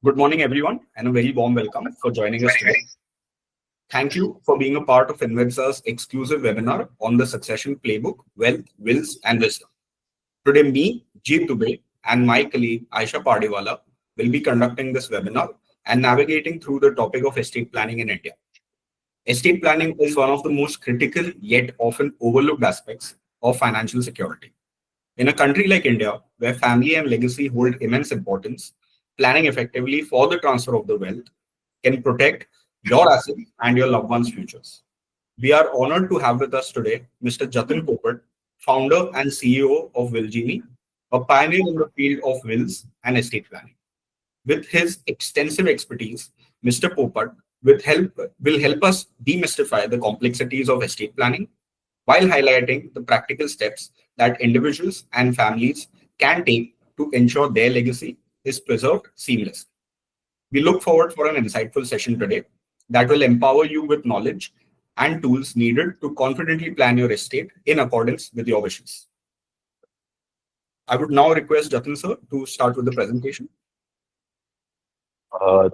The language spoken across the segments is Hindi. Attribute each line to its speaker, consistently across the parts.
Speaker 1: Good morning, everyone, and a very warm welcome for joining us today. Thank you for being a part of Invensa's exclusive webinar on the Succession Playbook, Wealth, Wills, and Wisdom. Today, me, Jeet Dubey, and my colleague Aisha Padiwala will be conducting this webinar and navigating through the topic of estate planning in India. Estate planning is one of the most critical yet often overlooked aspects of financial security. In a country like India, where family and legacy hold immense importance, planning effectively for the transfer of the wealth can protect your assets and your loved ones' futures. We are honored to have with us today Mr. Jatin Popat, founder and CEO of Willgenie, a pioneer in the field of wills and estate planning. With his extensive expertise, Mr. Popat will help us demystify the complexities of estate planning while highlighting the practical steps that individuals and families can take to ensure their legacy is preserved seamlessly. We look forward for an insightful session today that will empower you with knowledge and tools needed to confidently plan your estate in accordance with your wishes. I would now request Jatin sir to start with the presentation.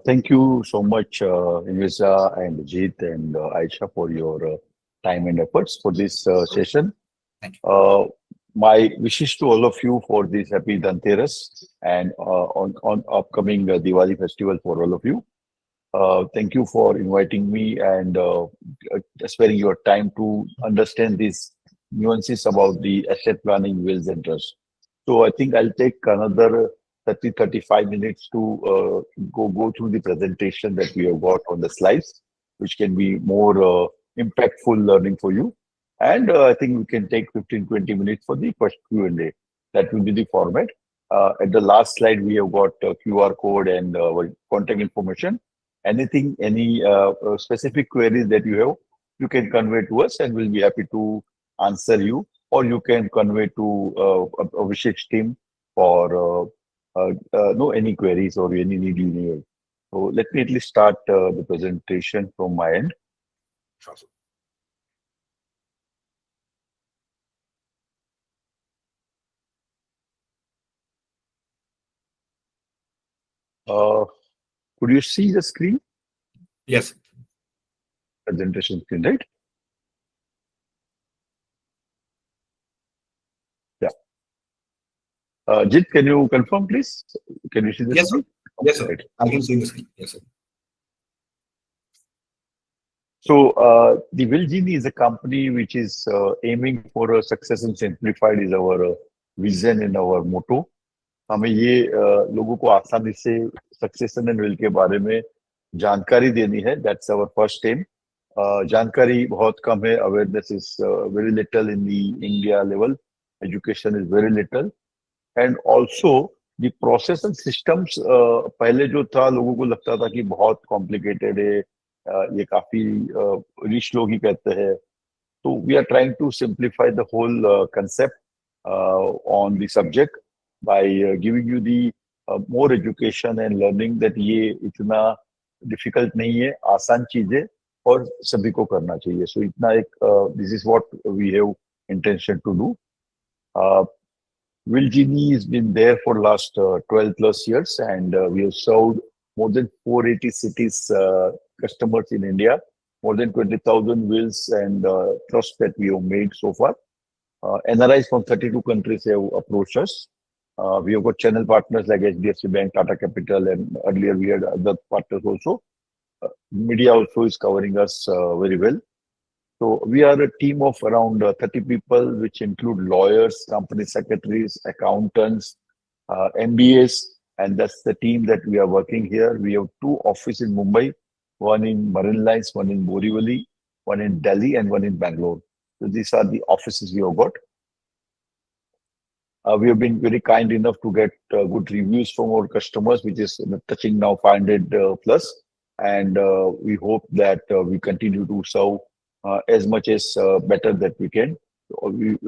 Speaker 2: Thank you so much, Invisa and Jeet and Aisha for your time and efforts for this session.
Speaker 1: Thank you.
Speaker 2: My wishes to all of you for this happy Dhanteras and on upcoming Diwali festival for all of you. Thank you for inviting me and sparing your time to understand these nuances about the asset planning, wills, and trust. So I think I'll take another 35 minutes to go through the presentation that we have got on the slides, which can be more impactful learning for you. And I think we can take 15-20 minutes for the first Q&A. That will be the format. At the last slide, we have got QR code and contact information. Anything, any specific queries that you have, you can convey to us and we'll be happy to answer you. Or you can convey to Abhishek's team for any queries or any need you need. So let me at least start the presentation from my end.
Speaker 1: Sure.
Speaker 2: Could you see the screen?
Speaker 1: Yes.
Speaker 2: Presentation screen, right? Yeah. Jit, can you confirm, please? Can you see the
Speaker 1: Yes,
Speaker 2: screen?
Speaker 1: sir. Yes, sir.
Speaker 2: Right.
Speaker 1: I can see the screen. Yes, sir.
Speaker 2: So the Willgenie is a company which is aiming for a succession simplified is our vision and our motto. हमें ये लोगों को आसानी से सक्सेशन एंड विल के बारे में जानकारी देनी है. That's our first aim. जानकारी बहुत कम है. Awareness is very little in the India level. Education is very little and also the process and systems पहले जो था लोगों को लगता था कि बहुत कॉम्प्लिकेटेड है, ये काफी रिच लोग ही कहते हैं. तो we are trying to simplify the whole concept on the subject by giving you the more education and learning that ये इतना difficult नहीं है, आसान चीज है और सभी को करना चाहिए. So इतना एक this is what we have intention to do. Willgenie has been there for last 12 plus years and we have served more than 480 cities customers in India, more than 20,000 wills and trusts that we have made so far. NRIs from 32 countries have approached us. We have got channel partners like HDFC Bank, Tata Capital, and earlier we had other partners also. Media also is covering us very well. So we are a team of around 30 people, which include lawyers, company secretaries, accountants, MBAs, and that's the team that we are working here. We have 2 offices in Mumbai, one in Marine Lines, one in Borivali, one in Delhi, and one in Bangalore. So these are the offices we have got. We have been very kind enough to get good reviews from our customers, which is touching now 500 plus. And we hope that we continue to serve as much as better that we can.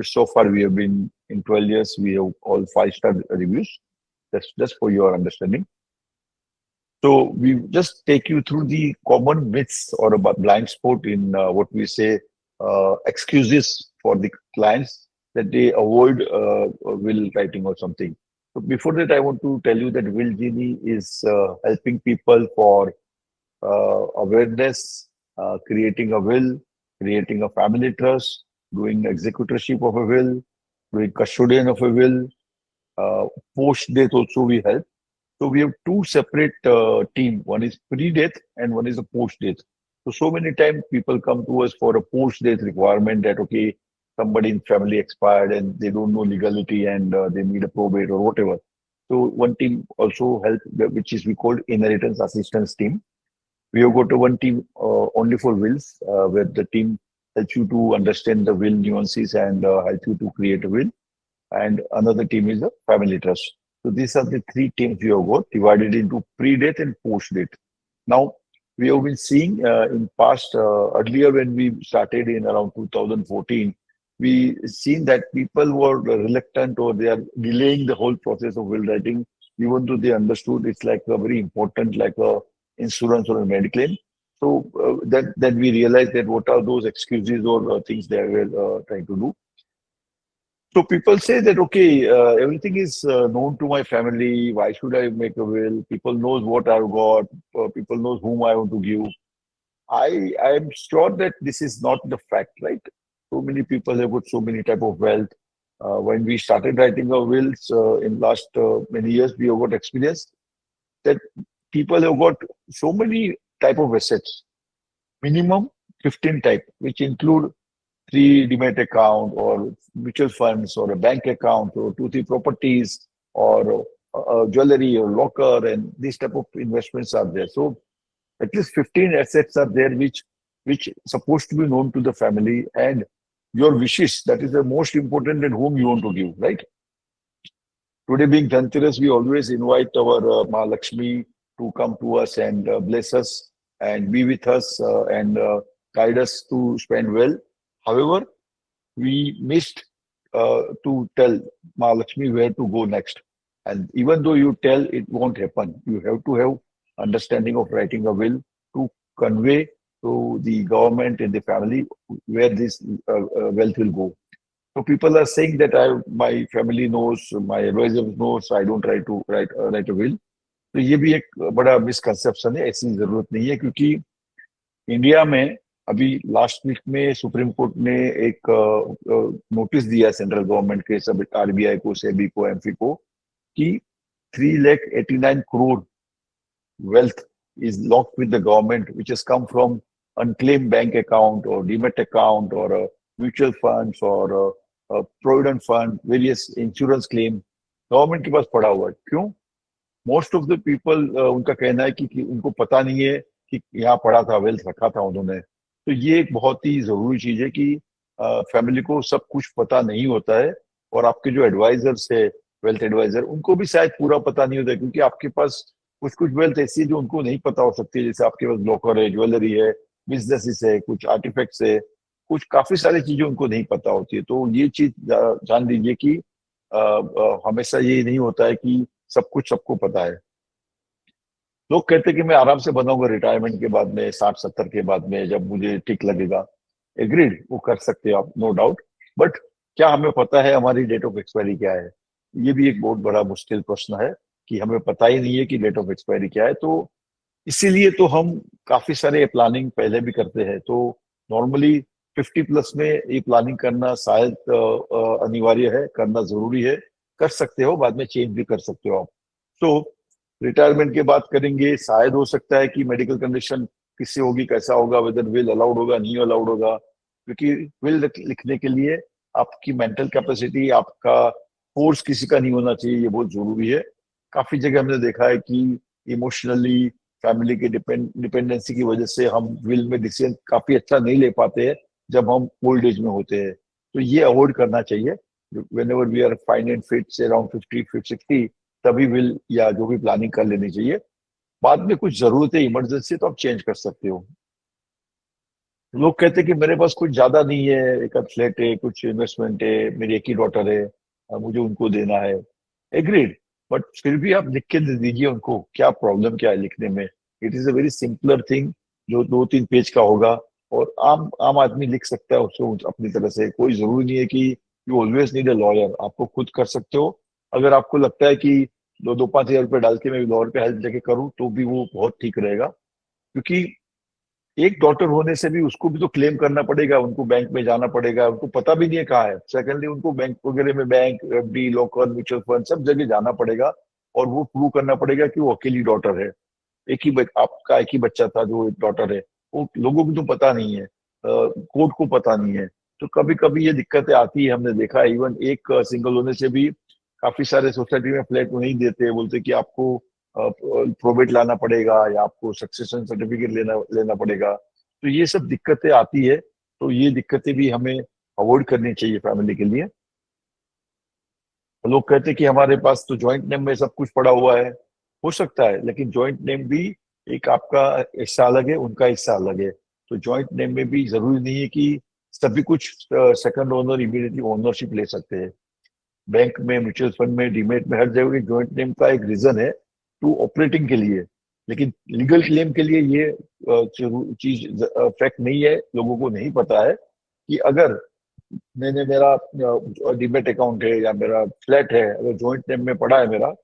Speaker 2: So far, we have been in 12 years, we have all 5-star reviews. That's just for your understanding. So we just take you through the common myths or about blind spot in what we say excuses for the clients that they avoid will writing or something. So before that, I want to tell you that Will Genie is helping people for awareness, creating a will, creating a family trust, doing executorship of a will, doing custodian of a will. Uh, Post death also we help. So we have two separate team. One is pre-death and one is a post-death. So many times people come to us for a post-death requirement that, okay, somebody in family expired and they don't know legality and they need a probate or whatever. So one team also help, which is we call inheritance assistance team. We have got a one team only for wills, where the team helps you to understand the will nuances and help you to create a will. And another team is the family trust. So these are the three teams we have got divided into pre-death and post-death. Now, we have been seeing in past, earlier when we started in around 2014, we seen that people were reluctant or they are delaying the whole process of will writing, even though they understood it's like a very important, like a insurance or a medical. So that we realized that what are those excuses or things they were trying to do. So people say that, okay, everything is known to my family. Why should I make a will? People knows what I've got. People knows whom I want to give. I am sure that this is not the fact, right? So many people have got so many type of wealth. When we started writing our wills in last many years, we have got experience that people have got so many type of assets. Minimum 15 type, which include three demat account or mutual funds or a bank account or two, three properties or jewelry or locker, and these type of investments are there. So at least 15 assets are there which supposed to be known to the family, and your wishes, that is the most important, and whom you want to give, right? Today being Dhanteras, we always invite our Mahalakshmi to come to us and bless us and be with us and guide us to spend well. However, we missed to tell Mahalakshmi where to go next. And even though you tell, it won't happen. You have to have understanding of writing a will to convey to the government and the family where this wealth will go. So people are saying that my family knows, my advisor knows, I don't try to write a will. तो ये भी एक बड़ा मिसकंसेप्शन है, ऐसी जरूरत नहीं है, क्योंकि इंडिया में अभी लास्ट वीक में सुप्रीम कोर्ट ने एक नोटिस दिया सेंट्रल गवर्नमेंट के सब आरबीआई को, सेबी को, एमफी को, कि 3,89 crore wealth is locked with the government, which has come from unclaimed bank account or demat account or mutual funds or provident fund, various insurance claim, government के पास पड़ा हुआ है. क्यों? मोस्ट ऑफ द पीपल, उनका कहना है कि उनको पता नहीं है कि यहाँ पड़ा था, वेल्थ रखा था उन्होंने. तो ये एक बहुत ही जरूरी चीज है कि फैमिली को सब कुछ पता नहीं होता है, और आपके जो एडवाइजर्स है, वेल्थ एडवाइजर, उनको भी शायद पूरा पता नहीं होता है, क्योंकि आपके पास कुछ कुछ वेल्थ ऐसी है जो उनको नहीं पता हो सकती है. जैसे आपके पास ब्रोकर है, ज्वेलरी है, बिजनेसेस है, कुछ आर्टिफैक्ट्स है, कुछ काफी सारी चीजें उनको नहीं पता होती है. तो ये चीज जान लीजिए कि हमेशा ये नहीं होता है कि सब कुछ सबको पता है. लोग कहते हैं कि मैं आराम से बनाऊंगा रिटायरमेंट के बाद में, 60-70 के बाद में, जब मुझे ठीक लगेगा. एग्रीड, वो कर सकते हो आप, नो डाउट. बट क्या हमें पता है हमारी डेट ऑफ एक्सपायरी क्या है? ये भी एक बहुत बड़ा मुश्किल प्रश्न है कि हमें पता ही नहीं है कि डेट ऑफ एक्सपायरी क्या है. तो इसीलिए तो हम काफी सारे प्लानिंग पहले भी करते हैं. तो नॉर्मली 50+ में ये प्लानिंग करना शायद अनिवार्य है, करना जरूरी है. कर सकते हो, बाद में चेंज भी कर सकते हो आप. तो रिटायरमेंट की बात करेंगे, शायद हो सकता है कि मेडिकल कंडीशन किससे होगी, कैसा होगा, वेदर विल अलाउड होगा, नहीं अलाउड होगा. क्योंकि विल लिखने के लिए आपकी मेंटल कैपेसिटी, आपका फोर्स किसी का नहीं होना चाहिए, ये बहुत जरूरी है. काफी जगह हमने देखा है कि इमोशनली फैमिली के डिपेंडेंसी की वजह से हम विल में डिसीजन काफी अच्छा नहीं ले पाते हैं जब हम ओल्ड एज में होते हैं. तो ये अवॉइड करना चाहिए. whenever we are fine and fit, say around 50-60, तभी विल या जो भी प्लानिंग कर लेनी चाहिए. बाद में कुछ जरूरत है, इमरजेंसी, तो आप चेंज कर सकते हो. लोग कहते हैं कि मेरे पास कुछ ज्यादा नहीं है, एक फ्लैट है, कुछ इन्वेस्टमेंट है, मेरी एक ही डॉटर है, मुझे उनको देना है. एग्रीड, बट फिर भी आप लिख के दे दीजिए उनको. क्या प्रॉब्लम क्या है लिखने में? It is a very simpler thing, जो 2-3 पेज का होगा, और आम आदमी लिख सकता है उसको अपनी तरह से. कोई जरूरी नहीं है कि you always need a lawyer, आपको खुद कर सकते हो. अगर आपको लगता है कि 2-5 हज़ार रुपये डाल के मैं लाहौर पे हेल्थ लेके करूँ तो भी वो बहुत ठीक रहेगा, क्योंकि एक डॉटर होने से भी उसको भी तो क्लेम करना पड़ेगा, उनको बैंक में जाना पड़ेगा, उनको पता भी नहीं है कहाँ है। सेकेंडली उनको बैंक वगैरह में, bank, FD, locker, mutual fund सब जगह जाना पड़ेगा और वो प्रूव करना पड़ेगा कि वो अकेली डॉटर है। आपका एक ही बच्चा था जो एक डॉटर है, वो लोगों को तो पता नहीं है, कोर्ट को पता नहीं है। तो कभी कभी ये दिक्कतें आती है, हमने देखा है। इवन एक सिंगल होने से भी काफी सारे सोसाइटी में फ्लैट नहीं देते, बोलते कि आपको प्रोबेट लाना पड़ेगा या आपको सक्सेशन सर्टिफिकेट लेना लेना पड़ेगा। तो ये सब दिक्कतें आती है, तो ये दिक्कतें भी हमें अवॉइड करनी चाहिए फैमिली के लिए। लोग कहते हैं कि हमारे पास तो जॉइंट नेम में सब कुछ पड़ा हुआ है, हो सकता है, लेकिन जॉइंट नेम भी एक आपका हिस्सा अलग है, उनका हिस्सा अलग है। तो जॉइंट नेम में भी जरूरी नहीं है कि सभी कुछ सेकंड ओनर इमीडिएटली ओनरशिप ले सकते हैं। बैंक में, म्यूचुअल फंड में, डीमेट में, हर जगह जॉइंट नेम का एक रीजन है टू ऑपरेटिंग के लिए। लेकिन लीगल क्लेम के लिए ये चीज फैक्ट नहीं है, लोगों को नहीं पता है कि अगर मैंने मेरा डीमेट अकाउंट है या मेरा फ्लैट है, अगर जॉइंट नेम में पड़ा है मेरा,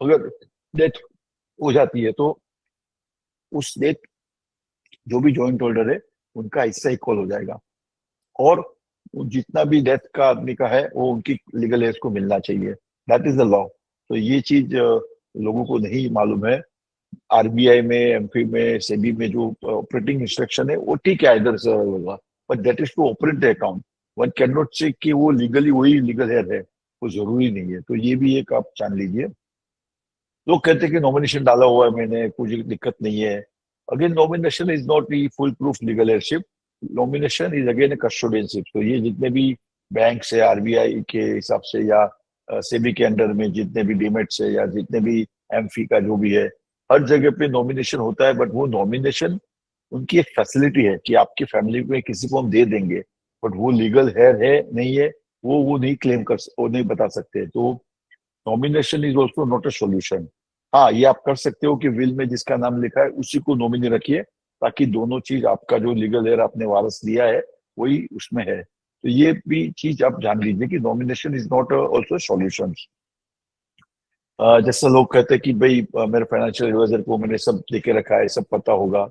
Speaker 2: अगर डेथ हो जाती है तो उस डेथ जो भी जॉइंट होल्डर है उनका हिस्सा इक्वल हो जाएगा, और जितना भी डेथ का आदमी का है वो उनकी लीगल एज को मिलना चाहिए। That is the law. तो ये चीज लोगों को नहीं मालूम है। आरबीआई में, एमपी में, सेबी में जो ऑपरेटिंग इंस्ट्रक्शन है वो ठीक है, इधर से होगा, but that is to operate the account. One can not say कि वो लीगली वही लीगल हेयर है, वो जरूरी नहीं है। तो ये भी एक आप जान लीजिए। लोग कहते हैं कि नॉमिनेशन डाला हुआ है मैंने, कुछ दिक्कत नहीं है। Again, nomination is not the full proof legal heirship. Nomination is again a custodianship. तो ये जितने भी बैंक से, आरबीआई के हिसाब से या सेबी के अंडर में जितने भी डीमेट से या जितने भी एमफी का जो भी है, हर जगह पे नॉमिनेशन होता है। बट वो नॉमिनेशन उनकी एक फैसिलिटी है कि आपकी फैमिली में किसी को हम दे देंगे, बट वो लीगल है नहीं है, वो नहीं क्लेम कर, वो नहीं बता सकते। तो nomination is also not a solution. हाँ, ये आप कर सकते हो कि विल में जिसका नाम लिखा है उसी को नॉमिनी रखिए, ताकि दोनों चीज, आपका जो लीगल हेयर आपने वारस लिया है वही उसमें है। तो ये भी चीज आप जान लीजिए कि nomination is not also solution. जैसे लोग कहते हैं कि भाई मेरे फाइनेंशियल एडवाइजर को मैंने सब देके रखा है, सब पता होगा।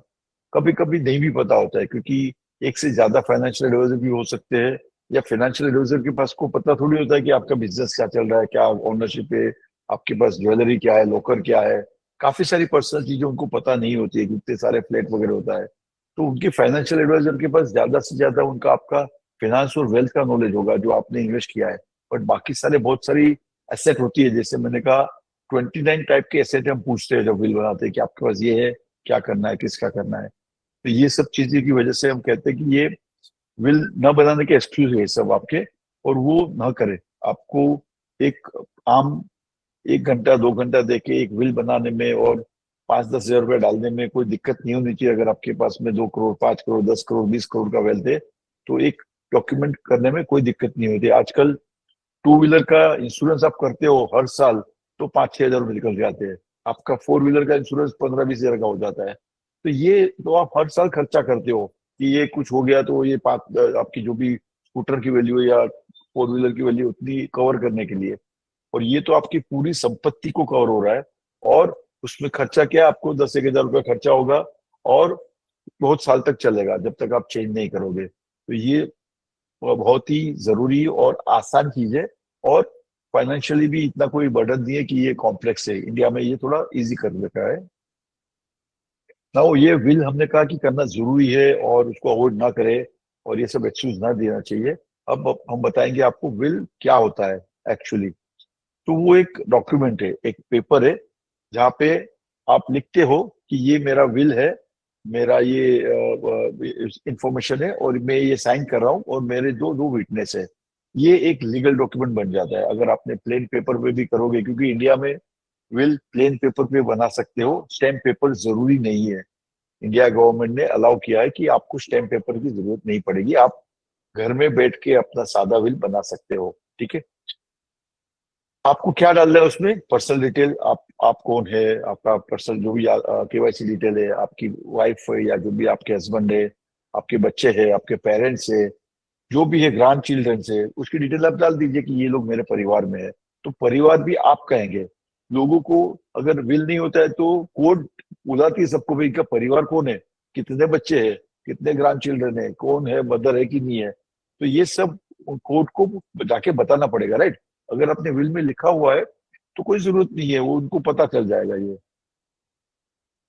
Speaker 2: कभी कभी नहीं भी पता होता है, क्योंकि एक से ज्यादा फाइनेंशियल एडवाइजर भी हो सकते हैं, या फाइनेंशियल एडवाइजर के पास को पता थोड़ी होता है कि आपका बिजनेस क्या चल रहा है, क्या ओनरशिप है, आपके पास ज्वेलरी क्या है, लॉकर क्या है। काफी सारी पर्सनल चीजें उनको पता नहीं होती है, कितने सारे फ्लैट वगैरह होता है। तो उनके फाइनेंशियल एडवाइजर के पास ज्यादा से ज्यादा उनका आपका फाइनेंस और वेल्थ का नॉलेज होगा जो आपने इन्वेस्ट किया है। बट बाकी सारे बहुत सारी एसेट होती है, जैसे मैंने कहा 29 टाइप के एसेट हम पूछते हैं जब विल बनाते हैं कि आपके पास ये है, क्या करना है, किसका करना है। तो ये सब चीजें की वजह से हम कहते हैं कि ये विल न बनाने के एक्सक्यूज है सब आपके, और वो ना करें। आपको एक आम 1 घंटा 2 घंटा देके एक विल बनाने में और 5-10 हज़ार रुपये डालने में कोई दिक्कत नहीं होनी चाहिए। अगर आपके पास में 2 करोड़, 5 करोड़, 10 करोड़, 20 करोड़ का वेल्थ है, तो एक डॉक्यूमेंट करने में कोई दिक्कत नहीं होती। आजकल टू व्हीलर का इंश्योरेंस आप करते हो हर साल, तो 5-6 हज़ार रुपये निकल जाते हैं। आपका 4 व्हीलर का इंश्योरेंस 15-20 हज़ार का हो जाता है। तो ये तो आप हर साल खर्चा करते हो कि ये कुछ हो गया तो ये आपकी जो भी स्कूटर की वैल्यू है या 4 व्हीलर की वैल्यू, उतनी कवर करने के लिए। और ये तो आपकी पूरी संपत्ति को कवर हो रहा है, और उसमें खर्चा क्या है, आपको 10-1 हज़ार रुपया खर्चा होगा, और बहुत साल तक चलेगा जब तक आप चेंज नहीं करोगे। तो ये बहुत ही जरूरी और आसान चीज है, और फाइनेंशियली भी इतना कोई बर्डन नहीं है कि ये कॉम्प्लेक्स है। इंडिया में ये थोड़ा इजी कर रखा है ना। वो ये विल हमने कहा कि करना जरूरी है और उसको अवॉइड ना करे, और ये सब एक्सक्यूज ना देना चाहिए। अब हम बताएंगे आपको विल क्या होता है एक्चुअली। तो वो एक डॉक्यूमेंट है, एक पेपर है, जहाँ पे आप लिखते हो कि ये मेरा विल है, मेरा ये इंफॉर्मेशन है, और मैं ये साइन कर रहा हूँ, और मेरे दो दो विटनेस है। ये एक लीगल डॉक्यूमेंट बन जाता है अगर आपने प्लेन पेपर पे भी करोगे, क्योंकि इंडिया में विल प्लेन पेपर पे बना सकते हो, स्टैम्प पेपर जरूरी नहीं है। इंडिया गवर्नमेंट ने अलाउ किया है कि आपको स्टैम्प पेपर की जरूरत नहीं पड़ेगी, आप घर में बैठ के अपना सादा विल बना सकते हो। ठीक है। आपको क्या डालना है उसमें? पर्सनल डिटेल, आप कौन है, आपका पर्सनल जो भी केवाईसी डिटेल है, आपकी वाइफ है या जो भी आपके हस्बैंड है, आपके बच्चे हैं, आपके पेरेंट्स है, जो भी है, ग्रैंड चिल्ड्रन से, उसकी डिटेल आप डाल दीजिए कि ये लोग मेरे परिवार में है। तो परिवार भी आप कहेंगे लोगों को। अगर विल नहीं होता है तो कोर्ट बुलाती है सबको, भाई इनका परिवार कौन है, कितने बच्चे हैं, कितने ग्रैंड चिल्ड्रन है, कौन है, मदर है कि नहीं है। तो ये सब कोर्ट को जाके बताना पड़ेगा, राइट। अगर आपने विल में लिखा हुआ है तो कोई जरूरत नहीं है, वो उनको पता चल जाएगा। ये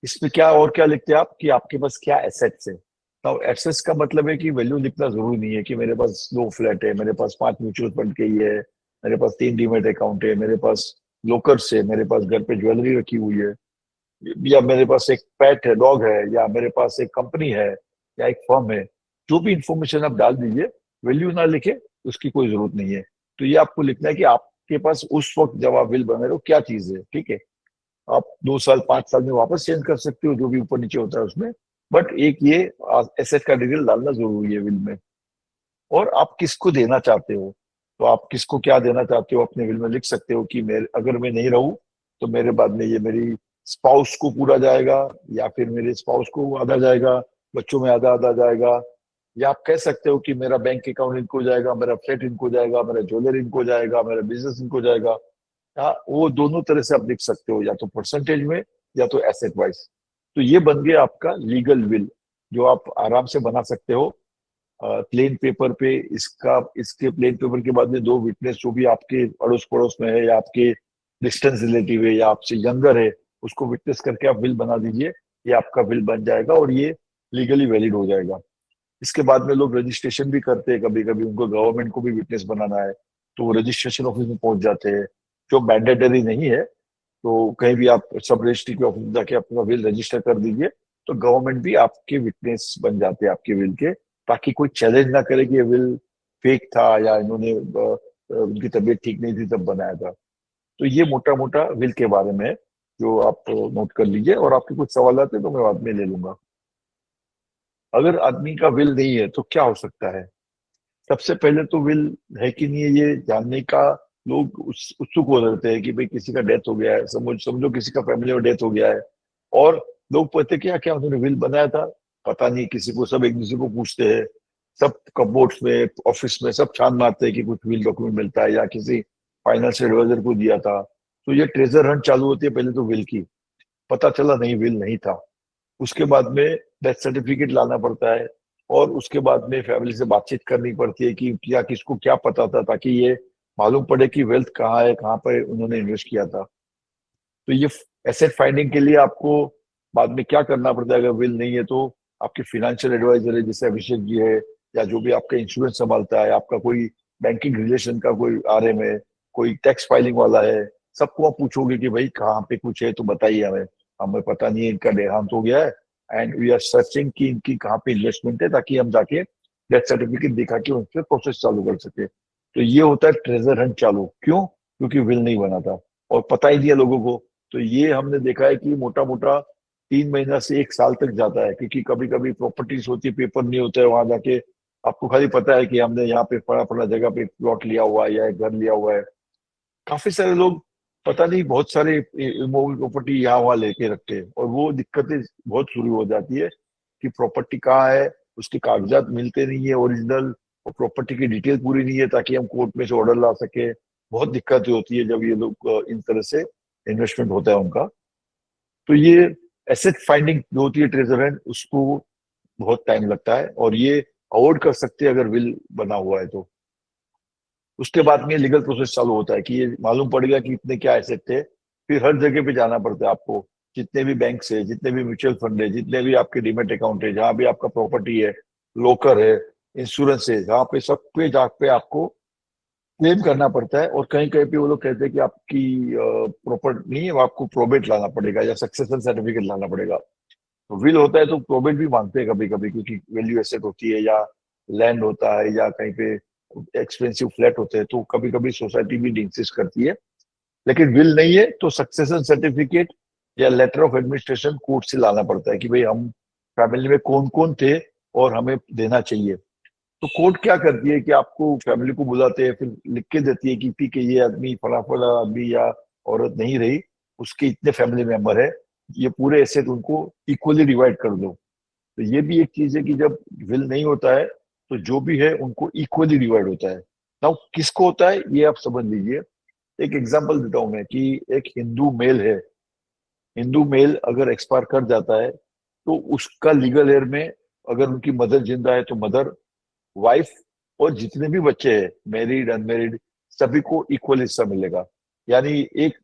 Speaker 2: इसमें क्या और क्या लिखते हैं आप कि आपके पास क्या एसेट्स है। तो एसेट्स का मतलब है कि वैल्यू लिखना जरूरी नहीं है कि मेरे पास 2 फ्लैट है, मेरे पास 5 म्यूचुअल फंड के ये है, मेरे पास 3 डीमेट अकाउंट है, मेरे पास लोकर्स है, मेरे पास घर पे ज्वेलरी रखी हुई है, या मेरे पास एक पेट है, डॉग है, या मेरे पास एक कंपनी है या एक फर्म है। जो भी इंफॉर्मेशन आप डाल दीजिए, वैल्यू ना लिखे उसकी कोई जरूरत नहीं है। तो ये आपको लिखना है कि आपके पास उस वक्त जब आप विल बना रहे हो क्या चीज है, ठीक है। आप 2 साल 5 साल में वापस चेंज कर सकते हो जो भी ऊपर नीचे होता है उसमें, बट एक ये एसेट का डिटेल डालना जरूरी है विल में। और आप किसको देना चाहते हो, तो आप किसको क्या देना चाहते हो अपने विल में लिख सकते हो कि मेरे अगर मैं नहीं रहूं तो मेरे बाद में ये मेरी स्पाउस को पूरा जाएगा, या फिर मेरे स्पाउस को आधा जाएगा, बच्चों में आधा आधा जाएगा। या आप कह सकते हो कि मेरा बैंक अकाउंट इनको जाएगा, मेरा फ्लैट इनको जाएगा, मेरा ज्वेलरी इनको जाएगा, मेरा बिजनेस इनको जाएगा। हाँ, वो दोनों तरह से आप लिख सकते हो, या तो परसेंटेज में या तो एसेट वाइज। तो ये बन गया आपका लीगल विल, जो आप आराम से बना सकते हो प्लेन पेपर पे। इसके प्लेन पेपर के बाद में 2 विटनेस जो भी आपके अड़ोस पड़ोस में है, या आपके डिस्टेंस रिलेटिव है, या आपसे यंगर है, उसको विटनेस करके आप विल बना दीजिए। ये आपका विल बन जाएगा और ये लीगली वैलिड हो जाएगा। इसके बाद में लोग रजिस्ट्रेशन भी करते हैं, कभी कभी उनको गवर्नमेंट को भी विटनेस बनाना है तो वो रजिस्ट्रेशन ऑफिस में पहुंच जाते हैं, जो मैंडेटरी नहीं है। तो कहीं भी आप सब रजिस्ट्री के ऑफिस में जाके अपना विल रजिस्टर कर दीजिए, तो गवर्नमेंट भी आपके विटनेस बन जाते हैं आपके विल के, ताकि कोई चैलेंज ना करे कि ये विल फेक था या इन्होंने उनकी तबीयत ठीक नहीं थी तब बनाया था। तो ये मोटा मोटा विल के बारे में है, जो आप नोट कर लीजिए। और आपके कुछ सवाल आते हैं तो मैं बाद में ले लूंगा। अगर आदमी का विल नहीं है तो क्या हो सकता है। सबसे पहले तो विल है कि नहीं है ये जानने का लोग उत्सुक हो जाते हैं कि भाई किसी का डेथ हो गया है, समझो किसी का फैमिली में डेथ हो गया है, और लोग पूछते क्या क्या उन्होंने विल बनाया था। पता नहीं किसी को, सब एक दूसरे को पूछते हैं, सब कपबोर्ड्स में ऑफिस में सब छान मारते हैं कि कुछ विल डॉक्यूमेंट मिलता है या किसी फाइनेंशियल एडवाइजर को दिया था। तो ये ट्रेजर हंट चालू होती है पहले तो विल की। पता चला नहीं विल नहीं था, उसके बाद में डेथ सर्टिफिकेट लाना पड़ता है, और उसके बाद में फैमिली से बातचीत करनी पड़ती है कि क्या किसको क्या पता था, ताकि ये मालूम पड़े कि वेल्थ कहाँ है, कहाँ पर उन्होंने इन्वेस्ट किया था। तो ये एसेट फाइंडिंग के लिए आपको बाद में क्या करना पड़ता है अगर विल नहीं है तो। आपके फिनेंशियल एडवाइजर है जैसे अभिषेक जी है, या जो भी आपका इंश्योरेंस संभालता है, आपका कोई बैंकिंग रिलेशन का कोई आरएम है, कोई टैक्स फाइलिंग वाला है, सबको आप पूछोगे कि भाई कहाँ पे कुछ है तो बताइए हमें, हमें पता नहीं है, इनका देहांत हो गया है एंड वी आर सर्चिंग कि इनकी कहाँ पे इन्वेस्टमेंट है, ताकि हम जाके डेथ सर्टिफिकेट दिखा के उनसे प्रोसेस चालू कर सके। तो ये होता है ट्रेजर हंट चालू। क्यों? क्योंकि विल नहीं बना था और पता ही दिया लोगों को। तो ये हमने देखा है कि मोटा मोटा 3 महीना से 1 साल तक जाता है, क्योंकि कभी कभी प्रॉपर्टीज होती है, पेपर नहीं होता है वहां जाके। आपको खाली पता है कि हमने यहाँ पे फला फला जगह पे एक प्लॉट लिया हुआ है या एक घर लिया हुआ है। काफी सारे लोग पता नहीं बहुत सारे इमोबल प्रॉपर्टी यहाँ वहाँ लेके रखते हैं, और वो दिक्कतें बहुत शुरू हो जाती है कि प्रॉपर्टी कहाँ है, उसके कागजात मिलते नहीं है ओरिजिनल, और प्रॉपर्टी की डिटेल पूरी नहीं है ताकि हम कोर्ट में से ऑर्डर ला सके। बहुत दिक्कतें होती है जब ये लोग इन तरह से इन्वेस्टमेंट होता है उनका। तो ये एसेट फाइंडिंग जो होती है ट्रेजर हंट, उसको बहुत टाइम लगता है, और ये अवॉइड कर सकते हैं अगर विल बना हुआ है तो। उसके बाद में लीगल प्रोसेस चालू होता है कि ये मालूम पड़ गया कि इतने क्या एसेट थे। फिर हर जगह पे जाना पड़ता है आपको, जितने भी बैंक है, जितने भी म्यूचुअल फंड है, जितने भी आपके डीमेट अकाउंट है, जहाँ भी आपका प्रॉपर्टी है, लोकर है, इंश्योरेंस है, जहाँ पे सब पे जाके आपको क्लेम करना पड़ता है। और कहीं कहीं पे वो लोग कहते हैं कि आपकी प्रॉपर्टी नहीं है, वो आपको प्रोबेट लाना पड़ेगा या सक्सेशन सर्टिफिकेट लाना पड़ेगा। तो विल होता है तो प्रोबेट भी मांगते हैं कभी कभी, क्योंकि वैल्यू एसेट होती है, या लैंड होता है, या कहीं पे एक्सपेंसिव फ्लैट होते हैं, तो कभी कभी सोसाइटी भी इंसिस्ट करती है। लेकिन विल नहीं है तो सक्सेशन सर्टिफिकेट या लेटर ऑफ एडमिनिस्ट्रेशन कोर्ट से लाना पड़ता है कि भाई हम फैमिली में कौन कौन थे और हमें देना चाहिए। तो कोर्ट क्या करती है कि आपको फैमिली को बुलाते हैं, फिर लिख के देती है कि ठीक है, ये आदमी फला फला आदमी या औरत नहीं रही, उसके इतने फैमिली मेंबर है, ये पूरे एसेट उनको इक्वली डिवाइड कर दो। तो ये भी एक चीज है कि जब विल नहीं होता है तो जो भी है उनको इक्वली डिवाइड होता है। नाउ किसको होता है ये आप समझ लीजिए। एक एग्जांपल देता हूं मैं कि एक हिंदू मेल है, हिंदू मेल अगर एक्सपायर कर जाता है तो उसका लीगल एयर में अगर उनकी मदर जिंदा है तो मदर, वाइफ और जितने भी बच्चे हैं मैरिड अनमेरिड सभी को इक्वल हिस्सा मिलेगा। यानी एक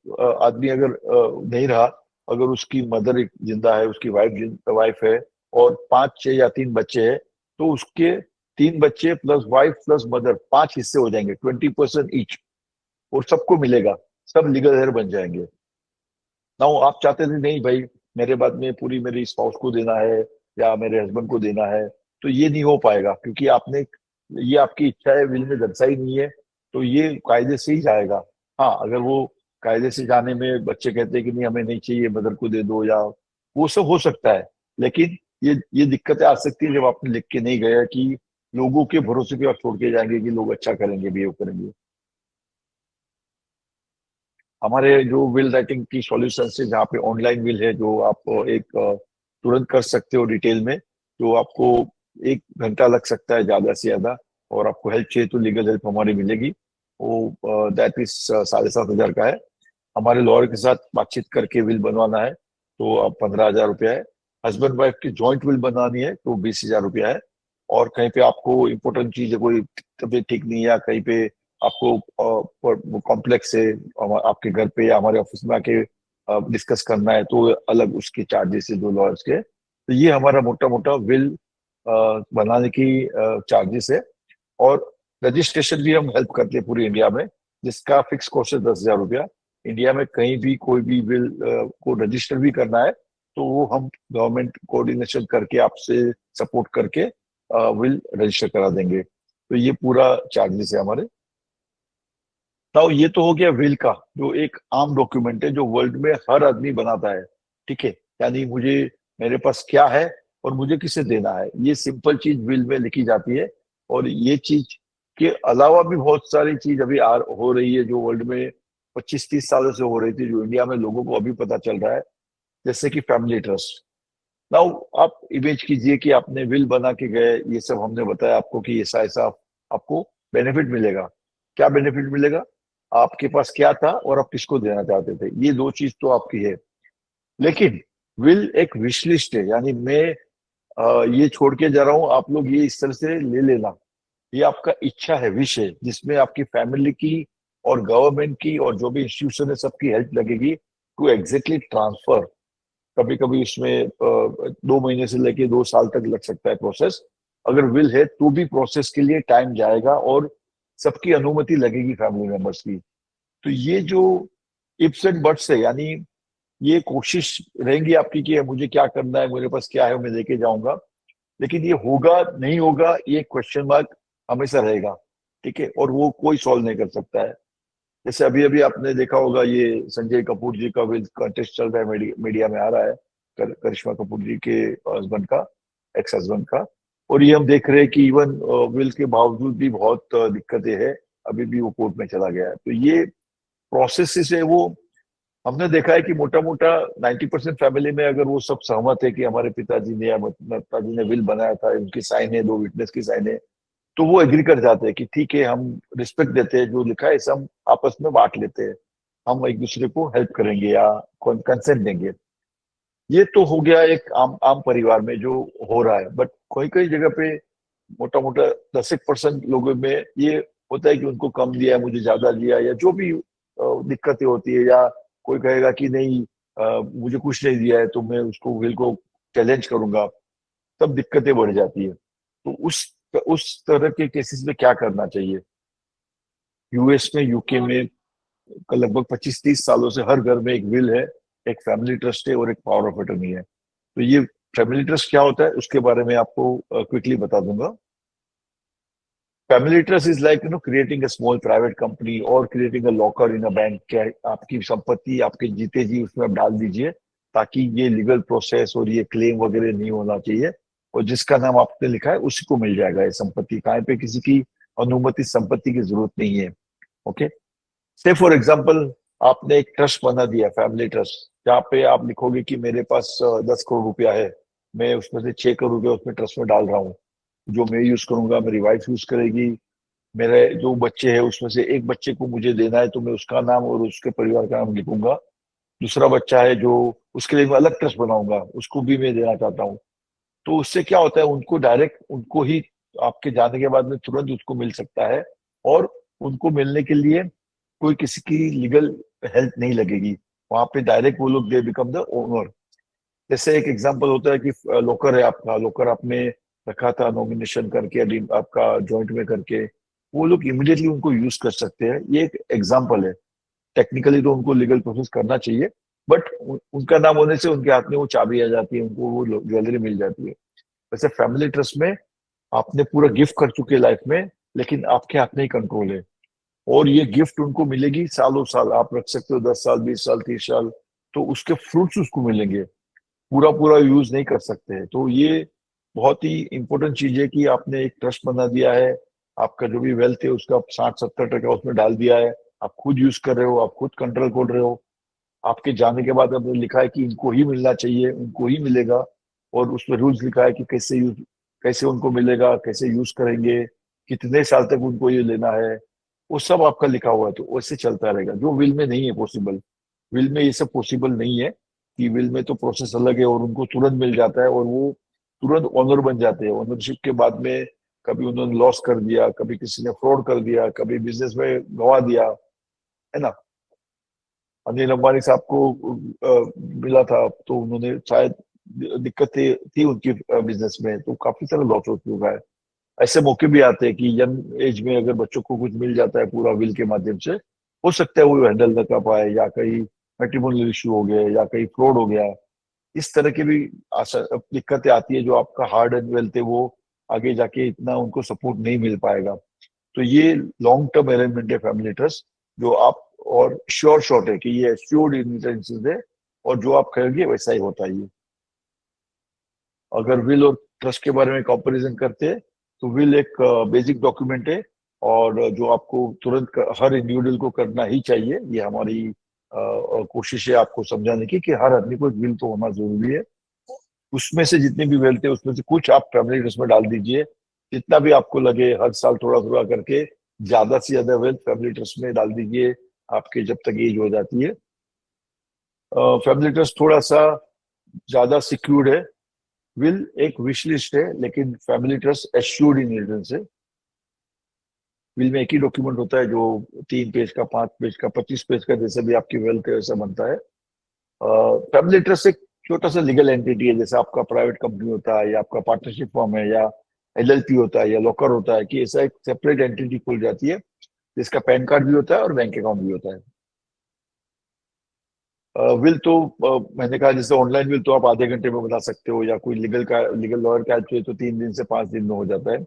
Speaker 2: आदमी अगर नहीं रहा, अगर उसकी मदर जिंदा है, उसकी वाइफ है और 5 6 या 3 बच्चे हैं, तो उसके 3 बच्चे प्लस वाइफ प्लस मदर 5 हिस्से हो जाएंगे, 20% ईच, और सबको मिलेगा, सब लीगल हेयर बन जाएंगे। ना आप चाहते थे नहीं भाई मेरे बाद में पूरी मेरी स्पाउस को देना है या मेरे हस्बैंड को देना है, तो ये नहीं हो पाएगा क्योंकि आपने, ये आपकी इच्छा है, विल में दर्शाई नहीं है, तो ये कायदे से ही जाएगा। हाँ, अगर वो कायदे से जाने में बच्चे कहते हैं कि नहीं हमें नहीं चाहिए, मदर को दे दो, या वो सब हो सकता है, लेकिन ये दिक्कतें आ सकती है जब आपने लिख के नहीं गया कि लोगों के भरोसे पे आप छोड़ के जाएंगे कि लोग अच्छा करेंगे, बिहेव करेंगे। हमारे जो विल राइटिंग की सॉल्यूशन है, जहाँ पे ऑनलाइन विल है जो आप एक तुरंत कर सकते हो डिटेल में, जो आपको 1 घंटा लग सकता है ज्यादा से ज्यादा, और आपको हेल्प चाहिए तो लीगल हेल्प हमारी मिलेगी, वो दैट इज 7,500 का है। हमारे लॉयर के साथ बातचीत करके विल बनवाना है तो अब 15,000 रुपया है। हस्बैंड वाइफ की जॉइंट विल बनानी है तो 20,000 रुपया है। और कहीं पे आपको इम्पोर्टेंट चीज है, कोई तबीयत ठीक नहीं है या कहीं पे आपको कॉम्प्लेक्स है, आपके घर पे या हमारे ऑफिस में आके डिस्कस करना है, तो अलग उसके चार्जेस है 2 लॉयर्स के। तो ये हमारा मोटा मोटा विल बनाने की चार्जेस है। और रजिस्ट्रेशन भी हम हेल्प करते हैं पूरी इंडिया में, जिसका फिक्स कॉस्ट है 10,000 रुपया। इंडिया में कहीं भी कोई भी बिल को रजिस्टर भी करना है तो वो हम गवर्नमेंट कोऑर्डिनेशन करके आपसे सपोर्ट करके विल रजिस्टर करा देंगे। तो ये पूरा चार्जेस है हमारे। तो ये तो हो गया विल का, जो एक आम डॉक्यूमेंट है जो वर्ल्ड में हर आदमी बनाता है। ठीक है, यानी मुझे, मेरे पास क्या है और मुझे किसे देना है, ये सिंपल चीज विल में लिखी जाती है। और ये चीज के अलावा भी बहुत सारी चीज अभी हो रही है जो वर्ल्ड में 25 30 सालों से हो रही थी, जो इंडिया में लोगों को अभी पता चल रहा है, जैसे कि फैमिली ट्रस्ट। नाउ आप इमेज कीजिए कि आपने विल बना के गए, ये सब हमने बताया आपको कि ऐसा ऐसा आपको बेनिफिट मिलेगा। क्या बेनिफिट मिलेगा, आपके पास क्या था और आप किसको देना चाहते थे, ये दो चीज तो आपकी है। लेकिन विल एक विश लिस्ट है, यानी मैं ये छोड़ के जा रहा हूं, आप लोग ये इस तरह से ले लेना, ये आपका इच्छा है, विश है, जिसमें आपकी फैमिली की और गवर्नमेंट की और जो भी इंस्टीट्यूशन है सबकी हेल्प लगेगी टू एग्जैक्टली ट्रांसफर। कभी कभी इसमें 2 महीने से लेके 2 साल तक लग सकता है प्रोसेस। अगर विल है तो भी प्रोसेस के लिए टाइम जाएगा और सबकी अनुमति लगेगी फैमिली मेंबर्स की। तो ये जो इफ्स एंड बट्स है, यानी ये कोशिश रहेंगी आपकी कि मुझे क्या करना है, मेरे पास क्या है, मैं लेके जाऊंगा, लेकिन ये होगा नहीं होगा ये क्वेश्चन मार्क हमेशा रहेगा। ठीक है, और वो कोई सॉल्व नहीं कर सकता है। जैसे अभी अभी आपने देखा होगा ये संजय कपूर जी का विल कॉन्टेस्ट चल रहा है, मीडिया में आ रहा है, करिश्मा कपूर जी के हस्बैंड का, एक्स हस्बैंड का। और ये हम देख रहे हैं कि इवन विल के बावजूद भी बहुत दिक्कतें हैं, अभी भी वो कोर्ट में चला गया है। तो ये प्रोसेस है वो, हमने देखा है कि मोटा मोटा 90% फैमिली में अगर वो सब सहमत है कि हमारे पिताजी ने या माताजी ने विल बनाया था, उनकी साइन है, 2 विटनेस की साइन है, तो वो एग्री कर जाते हैं कि ठीक है, हम रिस्पेक्ट देते हैं, जो लिखा है इसे हम आपस में बांट लेते हैं, हम एक दूसरे को हेल्प करेंगे या कंसेंट देंगे। ये तो हो गया एक आम आम परिवार में जो हो रहा है। बट कोई कोई जगह पे मोटा मोटा 10% लोगों में ये होता है कि उनको कम दिया है, मुझे ज्यादा दिया, या जो भी दिक्कतें होती है, या कोई कहेगा कि नहीं मुझे कुछ नहीं दिया है तो मैं उसको विल को चैलेंज करूंगा, तब दिक्कतें बढ़ जाती है। तो उस तरह के केसेस में क्या करना चाहिए। यूएस में, यूके में लगभग 25 30 सालों से हर घर में एक विल है, एक फैमिली ट्रस्ट है और एक पावर ऑफ अटर्नी है। तो ये फैमिली ट्रस्ट क्या होता है उसके बारे में आपको क्विकली बता दूंगा। Family trust is like creating a small private company और creating a locker in a bank. क्या आपकी संपत्ति आपके जीते जी उसमें आप डाल दीजिए, ताकि ये लीगल प्रोसेस और ये क्लेम वगैरह नहीं होना चाहिए, और जिसका नाम आपने लिखा है उसी को मिल जाएगा ये संपत्ति, कहीं पे किसी की अनुमति संपत्ति की जरूरत नहीं है। ओके, से फॉर एग्जाम्पल आपने एक ट्रस्ट बना दिया, फैमिली ट्रस्ट, जहाँ पे आप लिखोगे कि मेरे पास 10 करोड़ रुपया है, मैं उसमें से 6 करोड़ रुपया उसमें ट्रस्ट में डाल रहा हूँ, जो मैं यूज करूंगा मेरी वाइफ यूज करेगी, मेरे जो बच्चे हैं उसमें से एक बच्चे को मुझे देना है तो मैं उसका नाम और उसके परिवार का नाम लिखूंगा। दूसरा बच्चा है जो उसके लिए मैं अलग ट्रस्ट बनाऊंगा, उसको भी मैं देना चाहता हूँ। तो उससे क्या होता है, उनको डायरेक्ट उनको ही आपके जाने के बाद में तुरंत उसको मिल सकता है। और उनको मिलने के लिए कोई किसी की लीगल हेल्प नहीं लगेगी। वहां पे डायरेक्ट वो लोग दे बिकम द ओनर। जैसे एक एग्जांपल होता है कि लोकर है आपका, लोकर आपने रखा था नॉमिनेशन करके आपका जॉइंट में करके, वो लोग इमिडिएटली उनको यूज कर सकते हैं। ये एक एग्जांपल है। टेक्निकली तो उनको लीगल प्रोसेस करना चाहिए, बट उनका नाम होने से उनके हाथ में वो चाबी आ जाती है, उनको वो ज्वेलरी मिल जाती है। वैसे फैमिली ट्रस्ट में आपने पूरा गिफ्ट कर चुके हैं लाइफ में, लेकिन आपके हाथ में ही कंट्रोल है। और ये गिफ्ट उनको मिलेगी सालों साल, आप रख सकते हो 10 साल, 20 साल, 30 साल, तो उसके फ्रूट्स उसको मिलेंगे। पूरा पूरा यूज नहीं कर सकते हैं। तो ये बहुत ही इंपॉर्टेंट चीज है कि आपने एक ट्रस्ट बना दिया है। आपका जो भी वेल्थ है उसका 60-70% उसमें डाल दिया है। आप खुद यूज कर रहे हो, आप खुद कंट्रोल कर रहे हो। आपके जाने के बाद आपने लिखा है कि इनको ही मिलना चाहिए, उनको ही मिलेगा। और उसमें रूल्स लिखा है कि कैसे यूज, कैसे उनको मिलेगा, कैसे यूज करेंगे, कितने साल तक उनको ये लेना है, वो सब आपका लिखा हुआ है। तो वैसे चलता रहेगा, जो विल में नहीं है पॉसिबल। विल में ये सब पॉसिबल नहीं है कि विल में तो प्रोसेस अलग है और उनको तुरंत मिल जाता है और वो तुरंत ओनर बन जाते हैं। ओनरशिप के बाद में कभी उन्होंने लॉस कर दिया, कभी किसी ने फ्रॉड कर दिया, कभी बिजनेस में गवा दिया, है ना। अनिल अंबानी साहब को मिला था तो उन्होंने शायद दिक्कतें थी उनकी बिजनेस में, तो काफी सारा लॉस हो चुका है। ऐसे मौके भी आते हैं कि यंग एज में अगर बच्चों को कुछ मिल जाता है पूरा विल के माध्यम से, हो सकता है वो हैंडल न कर पाए, या कहीं मैट्रिमोनियल इशू हो गया, या कहीं फ्रॉड हो गया। इस तरह की भी दिक्कतें आती है, जो आपका हार्ड एंड वेल्थ है वो आगे जाके इतना उनको सपोर्ट नहीं मिल पाएगा। तो ये लॉन्ग टर्म अरेंजमेंट है फैमिली ट्रस्ट, जो आप, और श्योर शॉट है कि ये एश्योर्ड इन्वेंशन है, और जो आप कहेंगे वैसा ही होता है ये। अगर विल और ट्रस्ट के बारे में कंपैरिजन करते हैं, तो विल एक बेसिक डॉक्यूमेंट है, और जो आपको तुरंत हर इंडिविजुअल को करना ही चाहिए। ये हमारी कोशिश है आपको समझाने की कि हर आदमी को एक विल तो होना जरूरी है। उसमें से जितने भी वेल्थ है उसमें से कुछ आप फैमिली ट्रस्ट में डाल दीजिए। जितना भी आपको लगे, हर साल थोड़ा थोड़ा करके ज्यादा से ज्यादा वेल्थ फैमिली ट्रस्ट में डाल दीजिए, आपके जब तक एज हो जाती है। फैमिली ट्रस्ट थोड़ा सा ज्यादा सिक्योर्ड है। विल एक विश लिस्ट है, लेकिन फैमिली ट्रस्ट एश्योर्ड इनहेरिटेंस है। विल में एक ही डॉक्यूमेंट होता है जो 3 पेज का, 5 पेज का, 25 पेज का, जैसे भी आपकी वेल्थ है वैसा बनता है। फैमिली ट्रस्ट एक छोटा सा लीगल एंटिटी है, जैसे आपका प्राइवेट कंपनी होता है, या आपका पार्टनरशिप फॉर्म है, या एलएलपी होता है, या लॉकर होता है, कि ऐसा एक सेपरेट एंटिटी खुल जाती है जिसका पैन कार्ड भी होता है और बैंक अकाउंट भी होता है। विल तो मैंने कहा, जैसे ऑनलाइन विल तो आप आधे घंटे में बना सकते हो, या कोई लीगल लॉयर का चाहिए तो 3 दिन से 5 दिन में हो जाता है।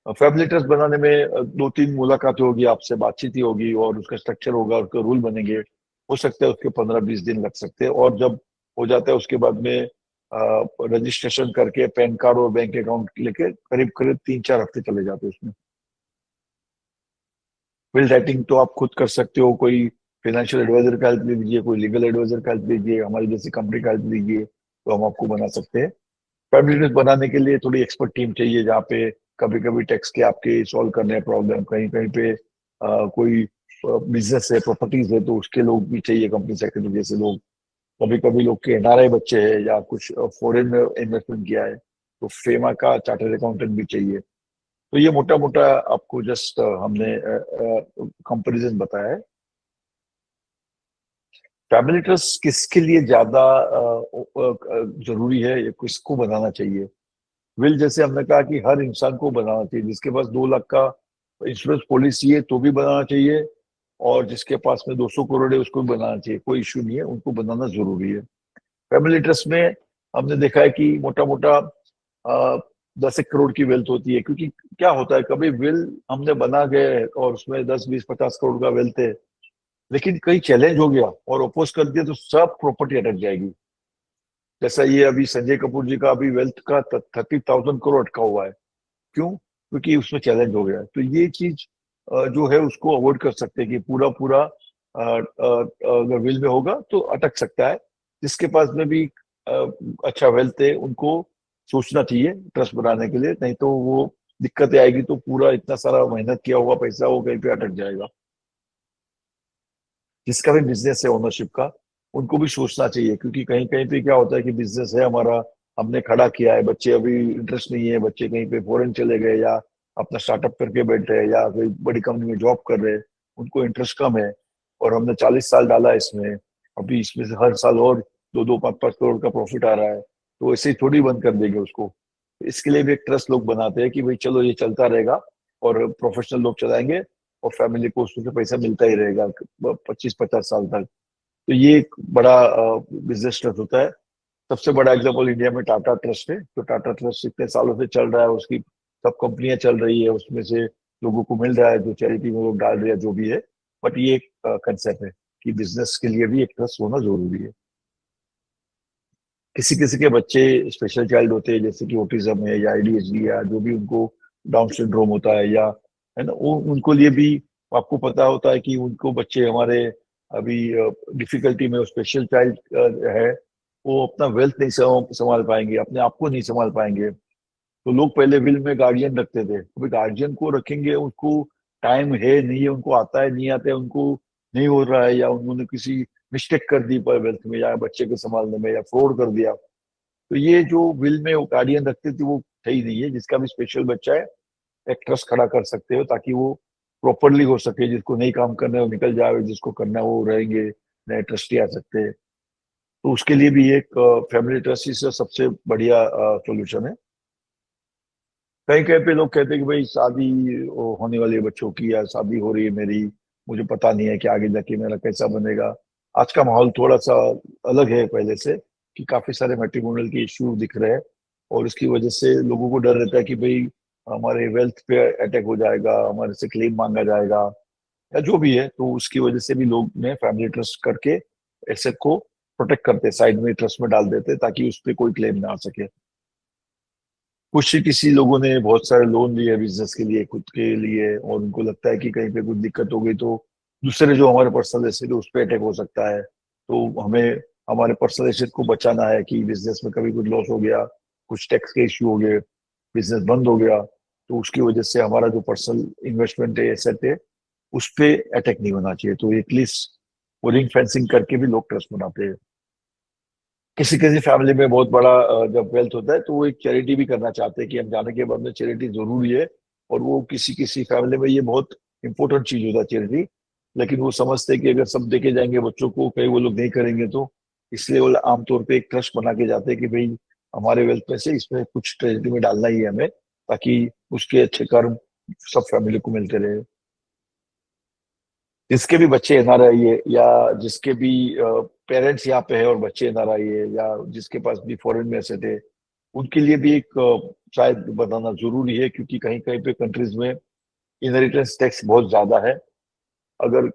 Speaker 2: फैमिली ट्रस्ट बनाने में 2-3 मुलाकातें होगी, आपसे बातचीत ही होगी, और उसका स्ट्रक्चर होगा, उसके रूल बनेंगे। हो सकता है उसके 15-20 दिन लग सकते हैं, और जब हो जाता है उसके बाद में रजिस्ट्रेशन करके पैन कार्ड और बैंक अकाउंट लेके करीब करीब 3-4 हफ्ते चले जाते हैं उसमें। विल राइटिंग तो आप खुद कर सकते हो, कोई फाइनेंशियल एडवाइजर का हेल्प ले लीजिए, कोई लीगल एडवाइजर का हेल्प लीजिए, हमारी जैसी कंपनी का हेल्प लीजिए, तो हम आपको बना सकते हैं। फैमिली बिजनेस बनाने के लिए थोड़ी एक्सपर्ट टीम चाहिए, जहाँ पे कभी कभी टैक्स के आपके सॉल्व करने हैं प्रॉब्लम, कहीं कहीं पे कोई बिजनेस है, प्रॉपर्टीज है, तो उसके लोग भी चाहिए, कंपनी सेक्रेटरी जैसे लोग। कभी कभी लोग के एनआरआई बच्चे हैं, या कुछ फॉरेन में इन्वेस्टमेंट किया है, तो फेमा का चार्टर्ड अकाउंटेंट भी चाहिए। तो ये मोटा मोटा आपको जस्ट हमने कंपैरिजन बताया है। फैमिली ट्रस्ट किसके लिए ज्यादा जरूरी है, या किसको बनाना चाहिए? विल जैसे हमने कहा कि हर इंसान को बनाना चाहिए, जिसके पास 2 लाख का इंश्योरेंस पॉलिसी है तो भी बनाना चाहिए, और जिसके पास में 200 करोड़ है उसको भी बनाना चाहिए, कोई इश्यू नहीं है, उनको बनाना जरूरी है। फैमिली ट्रस्ट में हमने देखा है कि मोटा मोटा 10 1 करोड़ की वेल्थ होती है, क्योंकि क्या होता है, कभी विल हमने बना गए और उसमें 10 20 50 करोड़ का वेल्थ है, लेकिन कहीं चैलेंज हो गया और अपोज कर दिया तो सब प्रॉपर्टी अटक जाएगी। जैसा ये अभी संजय कपूर जी का अभी वेल्थ का 30,000 करोड़ अटका हुआ है। क्यों? क्योंकि उसमें चैलेंज हो गया है। तो ये चीज जो है उसको अवॉइड कर सकते हैं कि पूरा पूरा अगर विल में होगा तो अटक सकता है। जिसके पास में भी अच्छा वेल्थ है उनको सोचना चाहिए ट्रस्ट बनाने के लिए, नहीं तो वो दिक्कतें आएगी तो पूरा इतना सारा मेहनत किया हुआ पैसा वो कहीं पे अटक जाएगा। जिसका भी बिजनेस है ओनरशिप का, उनको भी सोचना चाहिए, क्योंकि कहीं कहीं पे क्या होता है कि बिजनेस है हमारा, हमने खड़ा किया है, बच्चे अभी इंटरेस्ट नहीं है, बच्चे कहीं पे फॉरेन चले गए या अपना स्टार्टअप करके बैठे हैं या कोई बड़ी कंपनी में जॉब कर रहे हैं, उनको इंटरेस्ट कम है, और हमने 40 साल डाला है इसमें, अभी इसमें से हर साल और 2-2, 5-5 करोड़ का प्रॉफिट आ रहा है, तो ऐसे ही थोड़ी बंद कर देंगे उसको। इसके लिए भी एक ट्रस्ट लोग बनाते हैं कि भाई चलो ये चलता रहेगा, और प्रोफेशनल लोग चलाएंगे, और फैमिली को उसमें से पैसा मिलता ही रहेगा 25-50 साल तक। तो ये एक बड़ा बिजनेस ट्रस्ट होता है। सबसे बड़ा एग्जाम्पल इंडिया में टाटा ट्रस्ट है, तो टाटा ट्रस्ट इतने सालों से चल रहा है, उसकी सब कंपनियां चल रही है, उसमें से लोगों को मिल रहा है जो चैरिटी में लोग डाल रहे हैं जो भी है। बट ये एक कंसेप्ट है कि बिजनेस के लिए भी एक ट्रस्ट होना जरूरी है। किसी किसी के बच्चे स्पेशल चाइल्ड होते हैं, जैसे कि ऑटिज्म है या ADHD या जो भी उनको डाउन सिंड्रोम होता है, या है ना, वो उनको लिए भी आपको पता होता है कि उनको बच्चे हमारे अभी डिफिकल्टी में स्पेशल चाइल्ड है, वो अपना वेल्थ नहीं संभाल पाएंगे, अपने आप को नहीं संभाल पाएंगे। तो लोग पहले विल में गार्डियन रखते थे, अभी गार्डियन को रखेंगे, उनको टाइम है नहीं है, उनको आता है नहीं आता है, उनको नहीं हो रहा है, या उन्होंने किसी मिस्टेक कर दी पर वेल्थ में या बच्चे को संभालने में, या फ्रॉड कर दिया, तो ये जो विल में वो गार्डियन रखते थे वो सही नहीं है। जिसका भी स्पेशल बच्चा है, एक ट्रस्ट खड़ा कर सकते हो ताकि वो प्रॉपरली हो सके, जिसको नहीं काम करना है वो निकल जाए, जिसको करना है वो रहेंगे, नए ट्रस्टी आ सकते हैं। तो उसके लिए भी एक फैमिली ट्रस्टी से सबसे बढ़िया सोल्यूशन है। कहीं कहीं पे लोग कहते हैं कि भाई शादी होने वाली है बच्चों की, या शादी हो रही है मेरी, मुझे पता नहीं है कि आगे जाके मेरा कैसा बनेगा। आज का माहौल थोड़ा सा अलग है पहले से, कि काफी सारे मैट्रिमोनियल के इश्यू दिख रहे हैं, और उसकी वजह से लोगों को डर रहता है कि भाई हमारे वेल्थ पे अटैक हो जाएगा, हमारे से क्लेम मांगा जाएगा, या जो भी है। तो उसकी वजह से भी लोग ने फैमिली ट्रस्ट करके एसेट को प्रोटेक्ट करते, साइड में ट्रस्ट में डाल देते, ताकि उस पर कोई क्लेम ना आ सके। कुछ किसी लोगों ने बहुत सारे लोन लिए बिजनेस के लिए, खुद के लिए, और उनको लगता है कि कहीं पे कुछ दिक्कत हो गई तो दूसरे जो हमारे पर्सनल एसेट है उस पर अटैक हो सकता है, तो हमें हमारे पर्सनल एसेट को बचाना है कि बिजनेस में कभी कुछ लॉस हो गया, कुछ टैक्स के इश्यू हो गए, बिजनेस बंद हो गया, तो उसकी वजह से हमारा जो पर्सनल इन्वेस्टमेंट है, एसेट है, उस पर अटैक नहीं होना चाहिए। तो एटलीस्ट वो रिंग फेंसिंग करके भी लोग ट्रस्ट बनाते हैं। किसी किसी फैमिली में बहुत बड़ा जब वेल्थ होता है तो वो एक चैरिटी भी करना चाहते हैं कि हम जाने के बाद में चैरिटी जरूरी है, और वो किसी किसी फैमिली में ये बहुत इंपॉर्टेंट चीज होता है चैरिटी। लेकिन वो समझते हैं कि अगर सब देके जाएंगे बच्चों को, कहीं वो लोग नहीं करेंगे, तो इसलिए वो आमतौर पे एक ट्रस्ट बना के जाते हैं कि भाई हमारे वेल्थ में से इसमें कुछ चैरिटी में डालना ही है हमें, ताकि उसके अच्छे कर्म सब फैमिली को मिलते रहे। जिसके भी बच्चे NRI है, या जिसके भी पेरेंट्स यहाँ पे है और बच्चे NRI है, या जिसके पास भी फॉरेन में एसेट है, उनके लिए भी एक शायद बताना जरूरी है, क्योंकि कहीं कहीं पे कंट्रीज में इनहेरिटेंस टैक्स बहुत ज्यादा है। अगर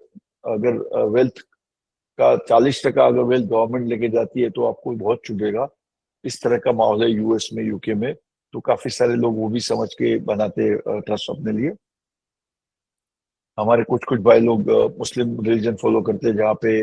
Speaker 2: अगर वेल्थ का 40% अगर वेल्थ गवर्नमेंट लेके जाती है तो आपको बहुत चुभेगा। इस तरह का माहौल है US में, UK में, तो काफी सारे लोग वो भी समझ के बनाते ट्रस्ट अपने लिए। हमारे कुछ कुछ भाई लोग मुस्लिम रिलीजन फॉलो करते हैं, जहाँ पे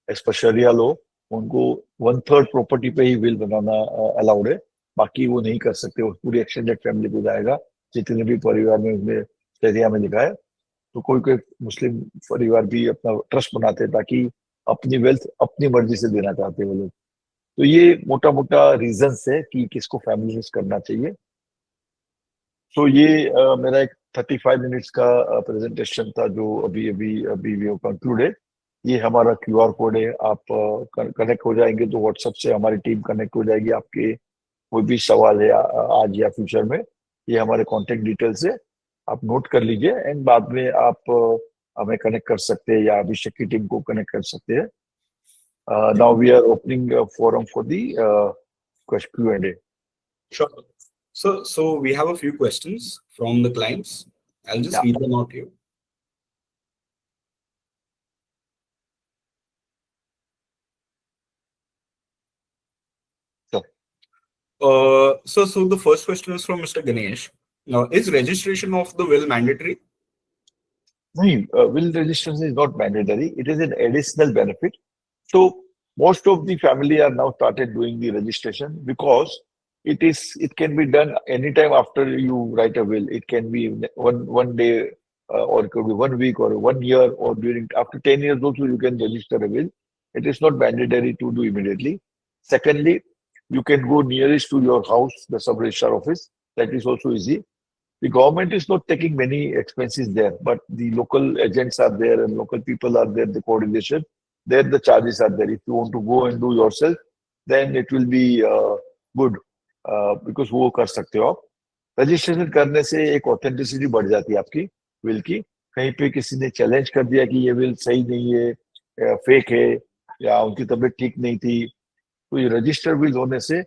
Speaker 2: एज पर शरिया लो उनको 1/3 प्रॉपर्टी पे ही विल बनाना अलाउड है, बाकी वो नहीं कर सकते, वो पूरी एक्सटेंडेड फैमिली को जाएगा, जितने भी परिवार में उसमें शरिया में लिखा है। तो कोई कोई मुस्लिम परिवार भी अपना ट्रस्ट बनाते हैं, ताकि अपनी वेल्थ अपनी मर्जी से देना चाहते हैं वो लोग। तो ये मोटा मोटा रीजन है कि किसको फैमिली ट्रस्ट करना चाहिए। तो ये मेरा एक 35 मिनट्स का प्रेजेंटेशन था, जो अभी अभी अभी वो कंक्लूड है। ये हमारा QR कोड है, आप कनेक्ट हो जाएंगे तो व्हाट्सएप से हमारी टीम कनेक्ट हो जाएगी। आपके कोई भी सवाल है आज या फ्यूचर में, ये हमारे कॉन्टेक्ट डिटेल्स है, आप नोट कर लीजिए, एंड बाद में आप हमें कनेक्ट कर सकते हैं या अभिषेक की टीम को कनेक्ट कर सकते हैं। Now we are opening forum for the Q&A.
Speaker 1: Sure. So we have a few questions from the clients. I'll just read them out to you. So the first question is from Mr. Ganesh. Now, is registration of the will mandatory?
Speaker 2: Will registration is not mandatory. It is an additional benefit. So most of the family are now started doing the registration, because it can be done anytime after you write a will. It can be one day, or it could be 1 week or 1 year, or during after 10 years also you can register a will. It is not mandatory to do immediately. Secondly, you can go nearest to your house, the sub-registrar office. That is also easy. The government is not taking many expenses there, but the local agents are there and local people are there, the coordination. There the charges are there. If you want to go and do yourself, then it will be good, because वो कर सकते हो आप. रजिस्ट्रेशन करने से एक ऑथेंटिसिटी बढ़ जाती है आपकी विल की. कहीं पे किसी ने चैलेंज कर दिया कि ये विल सही नहीं है, फेक है, या उनकी तबीयत ठीक नहीं थी, तो ये रजिस्टर विल होने से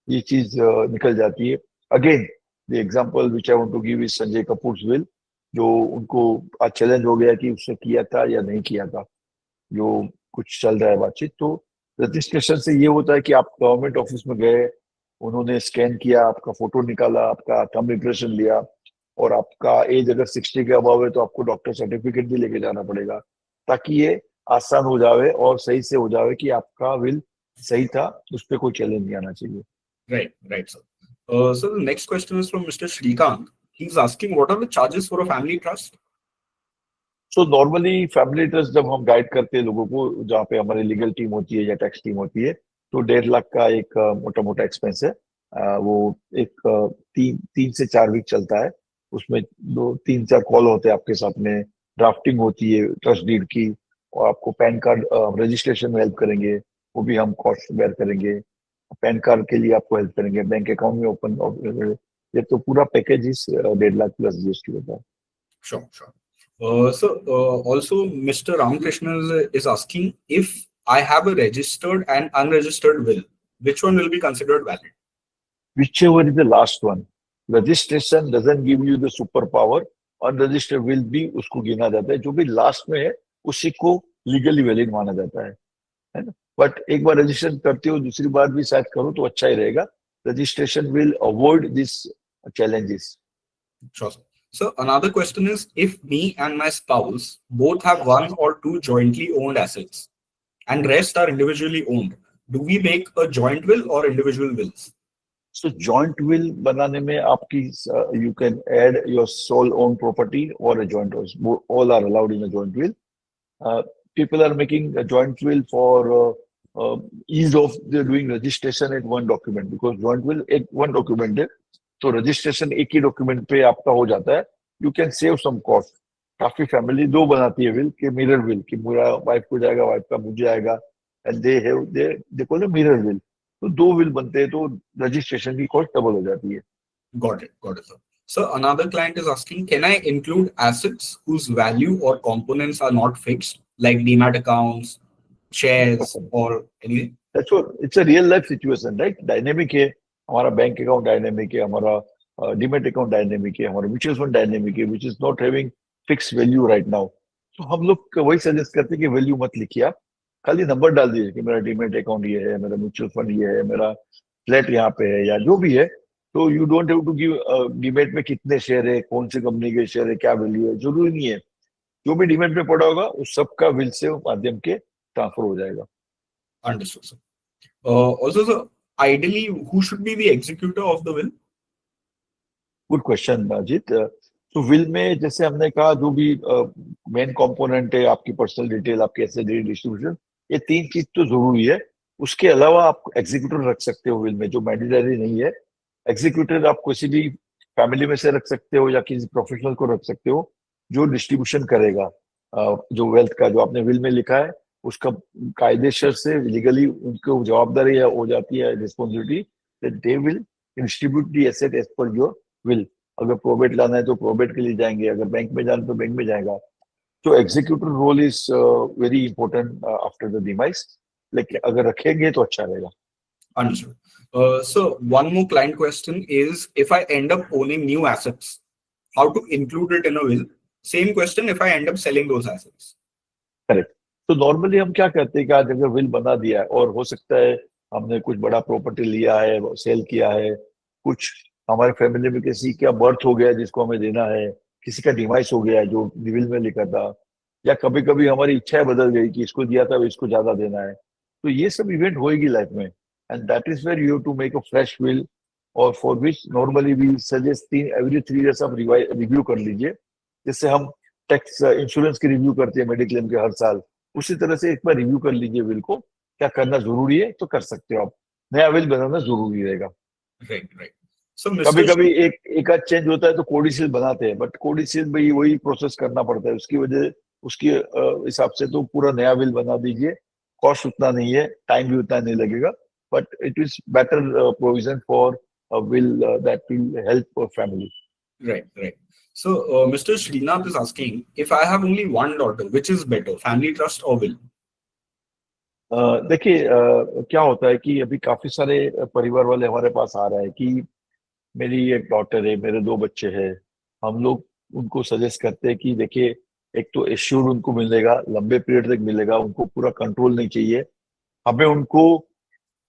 Speaker 2: ये चीज निकल जाती है. Again the example which I want to give is Sanjay Kapoor's will, जो उनको आज चैलेंज हो गया कि उसने किया था या नहीं किया था, जो कुछ चल रहा है बातचीत. तो रजिस्ट्रेशन से ये होता है कि आप गवर्नमेंट ऑफिस में गए, उन्होंने स्कैन किया, आपका फोटो निकाला, आपका थंब इम्प्रेशन लिया, और आपका एज अगर 60 के अबव है तो आपको डॉक्टर सर्टिफिकेट भी लेके जाना पड़ेगा, ताकि ये आसान हो जावे और सही से हो जावे कि आपका विल सही था, उस पर कोई चैलेंज नहीं आना चाहिए.
Speaker 1: Right, sir. So the next question is from Mr. Shrikant. He's asking, what are the charges for a family trust?
Speaker 2: So normally family trust जब हम गाइड करते हैं लोगों को, जहाँ पे हमारी लीगल टीम होती है या टैक्स टीम होती है, तो 1.5 लाख का एक मोटा मोटा एक्सपेंस है. वो एक 3 से 4 वीक चलता है. उसमें 2-3-4 कॉल होते हैं आपके साथ में, ड्राफ्टिंग होती है ट्रस्ट डीड की, और आपको पैन कार्ड रजिस्ट्रेशन में हेल्प करेंगे, वो भी हम कॉस्ट बेयर करेंगे. पैन कार्ड के लिए आपको हेल्प करेंगे, बैंक अकाउंट में ओपन, ये तो पूरा पैकेज इस 1.5 लाख प्लस जीएसटी होता है.
Speaker 1: Sure. So also Mr. Ramakrishna is asking, if I have a registered and unregistered will, which one will be considered valid?
Speaker 2: Whichever is the last one. Registration doesn't give you the superpower. Unregistered will भी उसको गिना जाता है. जो भी लास्ट में है उसी को लीगली वैलिड माना जाता है ना. बट एक बार रजिस्ट्रेशन करते हो, दूसरी बार भी शायद करो तो अच्छा ही रहेगा. Registration will avoid this challenges.
Speaker 1: Sure. So another question is, if me and my spouse both have 1 or 2 jointly owned assets and rest are individually owned, do we make a joint will or individual wills?
Speaker 2: So joint will बनाने में आपकी you can add your sole owned property or a joint will. All are allowed in a joint will. People are making a joint will for ease of doing registration in one document, because joint will एक one document है, तो रजिस्ट्रेशन एक ही डॉक्यूमेंट पे आपका हो जाता है. You can save some cost. काफी फैमिली 2 बनाती है विल के, मिरर विल, कि मेरा वाइफ को जाएगा, वाइफ का मुझे आएगा, and they call mirror will. तो 2 विल बनते हैं, तो रजिस्ट्रेशन की कॉस्ट डबल हो जाती है.
Speaker 1: Got it, sir. So another client is asking, can I include assets whose value or components are not fixed, like demat accounts, shares, or anything?
Speaker 2: That's what, it's a real life situation, right? Dynamic है, हमारा बैंक अकाउंट डायनेमिक है, हमारा डीमेट अकाउंट डायनेमिक है, हमारा म्यूचुअल फंड डायनेमिक है, which is not having fix value right now. तो हम लोग वही सजेस्ट करते हैं कि वैल्यू मत लिखिए, आप खाली नंबर डाल दीजिए कि मेरा डीमेट अकाउंट ये है, मेरा म्यूचुअल फंड ये है, मेरा फ्लैट यहाँ पे है, या जो भी है. तो you don't have to give demat में कितने शेयर है, कौन सी कंपनी के शेयर है, क्या वैल्यू है, जरूरी नहीं है. जो भी डीमेट में पड़ा होगा उस सबका विल से माध्यम के ट्रांसफर हो जाएगा.
Speaker 1: Understood, sir. Also, sir, ideally, who should be the executor of the will?
Speaker 2: Good question Ajit. तो विल में जैसे हमने कहा, जो भी मेन कंपोनेंट है, आपकी पर्सनल डिटेल, आपके एसेट डिस्ट्रीब्यूशन, ये 3 चीज तो जरूरी है. उसके अलावा आप एग्जीक्यूटर रख सकते हो विल में, जो मैंडेटरी नहीं है. एग्जीक्यूटर आप किसी भी फैमिली में से रख सकते हो या किसी प्रोफेशनल को रख सकते हो, जो डिस्ट्रीब्यूशन करेगा जो वेल्थ का, जो आपने विल में लिखा है, उसका कायदेसर से लीगली उनको जवाबदारी हो जाती है, responsibility, that they will distribute the asset as per your will. अगर प्रोबेट लाना है तो प्रोबेट के लिए जाएंगे, अगर बैंक में जाना तो बैंक में जाएगा. तो executor role is very important after the demise. लेकिन अगर रखेंगे तो अच्छा रहेगा.
Speaker 1: Understood. So one more client question is, if I end up owning new assets, how to include it in a will? Same question if I end up selling those assets.
Speaker 2: Correct. तो नॉर्मली हम क्या करते हैं कि आज अगर विल बना दिया है, और हो सकता है हमने कुछ बड़ा प्रॉपर्टी लिया है, सेल किया है, कुछ हमारे फैमिली में किसी का बर्थ हो गया जिसको हमें देना है, किसी का डिवाइस हो गया है जो विल में लिखा था, या कभी कभी हमारी इच्छाएं बदल गई कि इसको दिया था इसको ज्यादा देना है. तो ये सब इवेंट होएगी लाइफ में, and that is where you have to make a fresh will और for which normally we suggest every 3 years आप रिव्यू कर लीजिए, जिससे हम टैक्स इंश्योरेंस की रिव्यू करते हैं मेडिक्लेम के हर साल, उसी तरह से एक बार रिव्यू कर लीजिए विल को, क्या करना जरूरी है तो कर सकते हो आप, नया विल बनाना जरूरी रहेगा।
Speaker 1: Right, right. So,
Speaker 2: कभी
Speaker 1: Mr.
Speaker 2: कभी एक आध चेंज होता है तो कोडिसील बनाते हैं, बट कोडिसील भाई वही प्रोसेस करना पड़ता है, उसकी वजह उसके हिसाब से तो पूरा नया विल बना दीजिए, कॉस्ट उतना नहीं है, टाइम भी उतना नहीं लगेगा, but it is better provision for will that will help family.
Speaker 1: Right, right. So, Mr. Srinath is asking, if I have only one daughter, which is better, family trust or will?
Speaker 2: देखिए क्या होता है कि अभी काफी सारे परिवार वाले हमारे पास आ रहे हैं कि मेरी एक डॉटर है, मेरे 2 बच्चे हैं, हम लोग उनको सजेस्ट करते हैं कि देखिए एक तो एश्योर्ड उनको मिलेगा, लंबे पीरियड तक मिलेगा, उनको पूरा कंट्रोल नहीं चाहिए, हमें उनको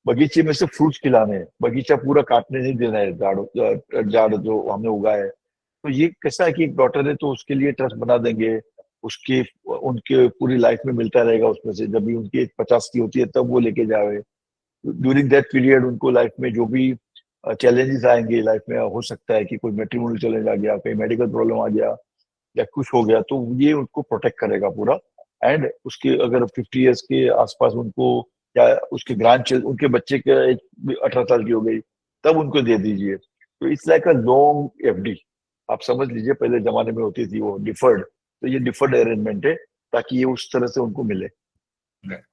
Speaker 2: बगीचे में से फ्रूट्स खिलाने हैं, बगीचा पूरा काटने नहीं देना है, झाड़ जो हमने उगाया है। तो ये कैसा है कि एक डॉटर है तो उसके लिए ट्रस्ट बना देंगे, उसके उनके पूरी लाइफ में मिलता रहेगा, उसमें से जब भी उनकी एज 50 की होती है तब वो लेके जावे, ड्यूरिंग दैट पीरियड उनको लाइफ में जो भी चैलेंजेस आएंगे लाइफ में, हो सकता है कि कोई मैट्रिमोनियल चैलेंज आ गया, कोई मेडिकल प्रॉब्लम आ गया या कुछ हो गया, तो ये उनको प्रोटेक्ट करेगा पूरा। एंड उसके अगर 50 years के आसपास उनको या उसके उनके बच्चे के एज 18 साल की हो गई तब उनको दे दीजिए, तो it's like a long FD, आप समझ लीजिए, पहले जमाने में होती थी वो डिफर्ड, तो ये डिफर्ड अरेंजमेंट है ताकि ये उस तरह से उनको मिले।
Speaker 1: Right.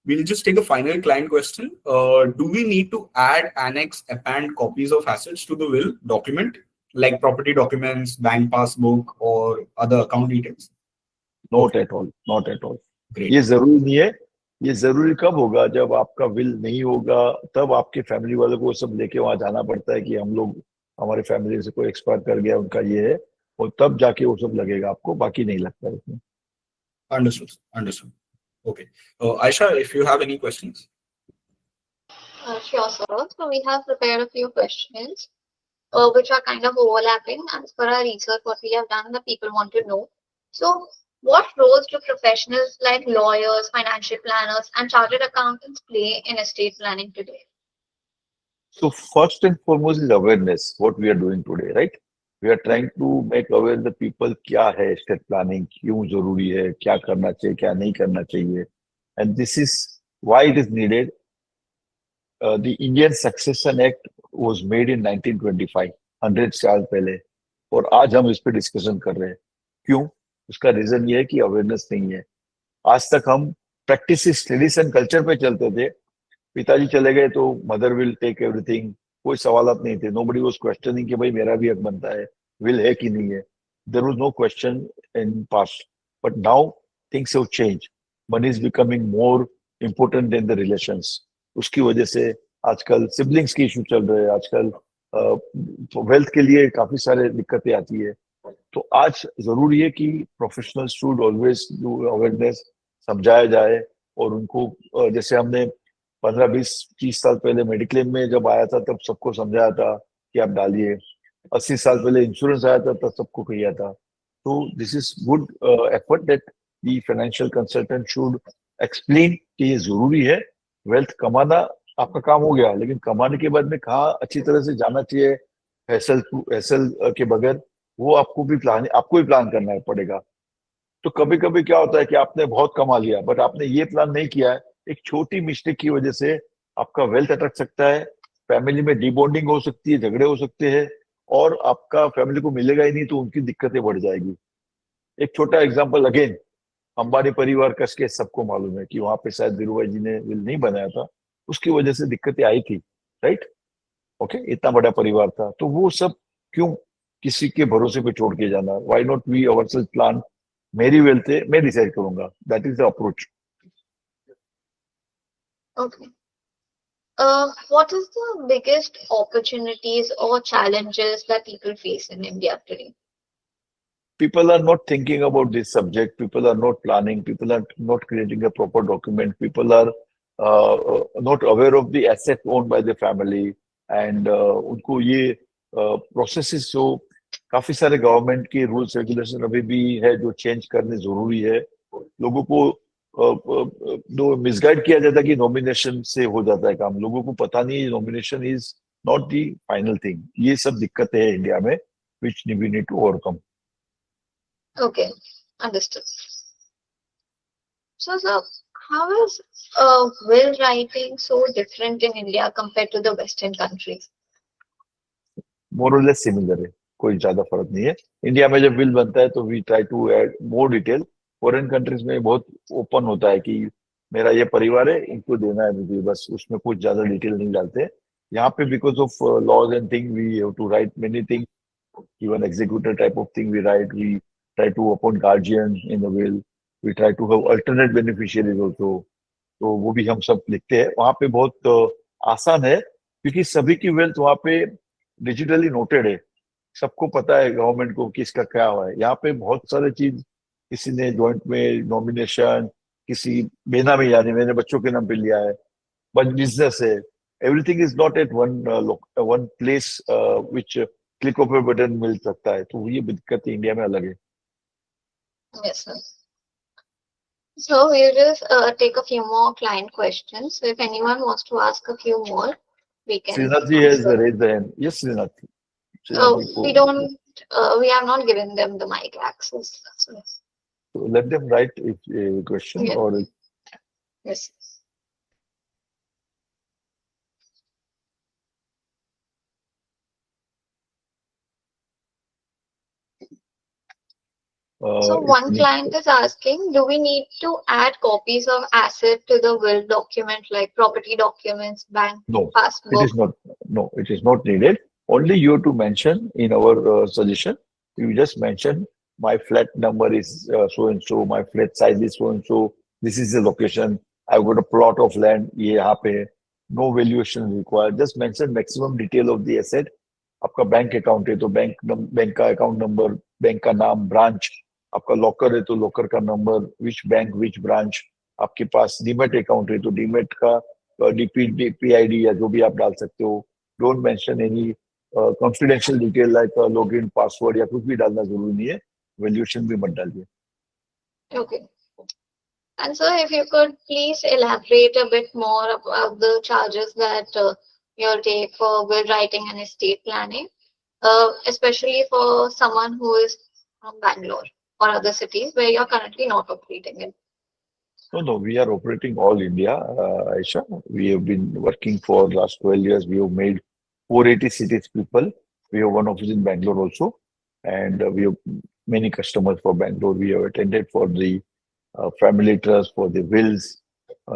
Speaker 1: We'll just take a final client question. Do we need to add, annex, append copies of assets to the will document, like property documents, bank passbook, or other account details?
Speaker 2: Not at all, not at all,
Speaker 1: Great.
Speaker 2: ये जरूरी नहीं है। ये जरूरी कब होगा, जब आपका विल नहीं होगा, तब आपके फैमिली वालों को सब लेके वहां जाना पड़ता है कि हम लोग, हमारे फैमिली से कोई एक्सपायर कर गया, उनका ये है, और तब जाके वो सब लगेगा आपको, बाकी नहीं लगता इसमें।
Speaker 1: Understood. Understood. Okay. Aisha, if you have any questions.
Speaker 3: Sure, sir. So we have prepared a few questions, which are kind of overlapping as per our research, what we have done, that people want to know. So, what roles do professionals like lawyers, financial planners, and chartered accountants play in estate planning today?
Speaker 2: So first and foremost is awareness, what we are doing today, right? We are trying to make aware the people क्या है estate planning, क्यों जरूरी है, क्या करना चाहिए, क्या नहीं करना चाहिए, and this is why it is needed. The Indian Succession Act was made in 1925, 100 साल पहले, और आज हम इस पे डिस्कशन कर रहे हैं। क्यों? उसका रीजन ये है कि अवेयरनेस नहीं है। आज तक हम प्रैक्टिस, ट्रेडिशन, कल्चर पे चलते थे, पिताजी चले गए तो मदर विल टेक एवरीथिंग, कोई सवालात नहीं थे, नोबडी वाज क्वेश्चनिंग कि भाई मेरा भी हक बनता है, विल है कि नहीं है, there was no question in past, but now things have change, money is becoming more important than the relations, उसकी वजह से आजकल सिबलिंग्स की इशू चल रहे हैं, आजकल वेल्थ के लिए काफी सारे दिक्कतें आती है, तो आज जरूरी है कि professionals should always do awareness, समझाया जाए, और उनको जैसे हमने 15-20-30 साल पहले मेडिक्लेम में जब आया था तब सबको समझाया था कि आप डालिए, 80 साल पहले इंश्योरेंस आया था तब सबको किया था, तो this is good effort that the financial consultant should explain कि ये जरूरी है, वेल्थ कमाना आपका काम हो गया, लेकिन कमाने के बाद में कहाँ अच्छी तरह से जाना चाहिए, हैसल के बगैर, वो आपको भी प्लान करना पड़ेगा। तो कभी कभी क्या होता है कि आपने बहुत कमा लिया बट आपने ये प्लान नहीं किया है, एक छोटी मिस्टेक की वजह से आपका वेल्थ अटक सकता है, फैमिली में डीबॉन्डिंग हो सकती है, झगड़े हो सकते हैं, और आपका फैमिली को मिलेगा ही नहीं तो उनकी दिक्कतें बढ़ जाएगी। एक छोटा एग्जांपल, अगेन अंबानी परिवार कस के सबको मालूम है कि वहां पे शायद धीरू भाई जी ने विल नहीं बनाया था, उसकी वजह से दिक्कतें आई थी, राइट? ओके, इतना बड़ा परिवार था, तो वो सब क्यों किसी के भरोसे पे छोड़ के जाना, why not we ourselves plan, मेरी वेल्थ है, मैं डिसाइड करूंगा, that is the approach.
Speaker 3: Okay. What is the biggest opportunities or challenges that people face in India today?
Speaker 2: People are not thinking about this subject, people are not planning, people are not creating a proper document, people are not aware of the asset owned by the family, and उनको ये प्रोसेसेस जो काफी सारे गवर्नमेंट के रूल्स रेगुलेशन अभी भी है जो चेंज करने जरूरी है, लोगों को मिसगाइड किया जाता है कि नॉमिनेशन से हो जाता है काम। लोगों को पता नहीं nomination is not the final thing. ये सब दिक्कतें हैं इंडिया में which we need to overcome.
Speaker 3: Okay, understood. So, how is will writing so different in India compared to the Western countries?
Speaker 2: मोर और लेस सिमिलर है, कोई ज्यादा फर्क नहीं है। इंडिया में जब बिल बनता है तो we try to add more detail. Foreign countries में बहुत ओपन होता है कि मेरा ये परिवार है, इनको देना है मुझे, बस उसमें कुछ ज्यादा डिटेल नहीं डालते। यहाँ पे because of laws and thing we have to write many thing, even executor type of thing we write. We try to appoint guardian in the will. We try to have alternate beneficiaries also. तो वो भी हम सब लिखते हैं। वहाँ पे बहुत आसान है क्योंकि सभी की वेल्थ वहाँ पे डिजिटली नोटेड है। सबको पता है गवर्नमेंट को किसका क्या हुआ है। यहाँ पे बहुत सारे चीज किसी ने जॉइंट में नॉमिनेशन, किसी बेनामी यानी मैंने बच्चों के नाम पे लिया है, बट बिजनेस है। Everything is not at one place which click of a button मिल सकता है। तो ये दिक्कत इंडिया में अलग है।
Speaker 3: Yes, sir. So we'll just take a few more client questions. So if anyone wants to ask a few more, we can
Speaker 2: Srinath ji has
Speaker 3: answer.
Speaker 2: Raised the hand. Yes Srinath, Srinath ji को
Speaker 3: We don't, we have not given them the mic access. So,
Speaker 2: let them write a question
Speaker 3: yeah,
Speaker 2: or
Speaker 3: yes. So one client is asking, do we need to add copies of asset to the will document like property documents, bank
Speaker 2: no, it
Speaker 3: passbook?
Speaker 2: is not. No, it is not needed. Only you have to mention in our suggestion. You just mention my flat number is so and so, my flat size is so and so. This is the location. I've got a plot of land. ये यहाँ पे no valuation required. Just mention maximum detail of the asset. आपका बैंक अकाउंट है तो बैंक का अकाउंट नंबर, बैंक का नाम, ब्रांच। आपका लॉकर है तो लॉकर का number, which bank which branch. आपके पास डीमेट अकाउंट है तो डीमेट का डीपीआईडी या जो भी आप डाल सकते हो। Don't mention any confidential detail like login password या कुछ भी डालना जरूरी नहीं है। वैल्यूएशन भी मत डालिए।
Speaker 3: Okay. And so if you could please elaborate a bit more about the charges that you'll take for will writing and estate planning, especially for someone who is from Bangalore or other cities where you're currently not operating in.
Speaker 2: No, we are operating all India, Aisha. We have been working for last 12 years. We have made 480 cities people. We have one office in Bangalore also, and we have many customers for Bangalore. We have attended for the family trust, for the wills.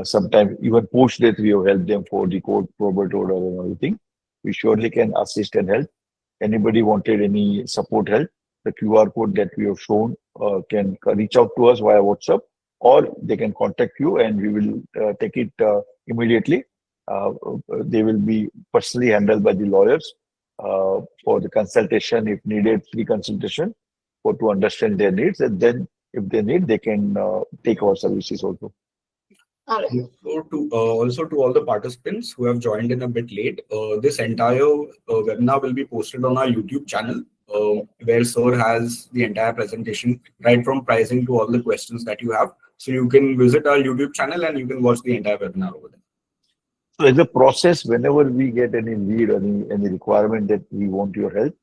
Speaker 2: Sometimes even post death, we have helped them for the court, probate order, and everything. We surely can assist and help. Anybody wanted any support help, the QR code that we have shown can reach out to us via WhatsApp, or they can contact you and we will take it immediately. They will be personally handled by the lawyers for the consultation if needed, free consultation for to understand their needs, and then if they need, they can take our services also.
Speaker 3: All right.
Speaker 1: Also to all the participants who have joined in a bit late, this entire webinar will be posted on our YouTube channel, where Sir has the entire presentation, right from pricing to all the questions that you have. So you can visit our YouTube channel and you can watch the entire webinar over there.
Speaker 2: So as a process, whenever we get any need, any requirement that we want your help,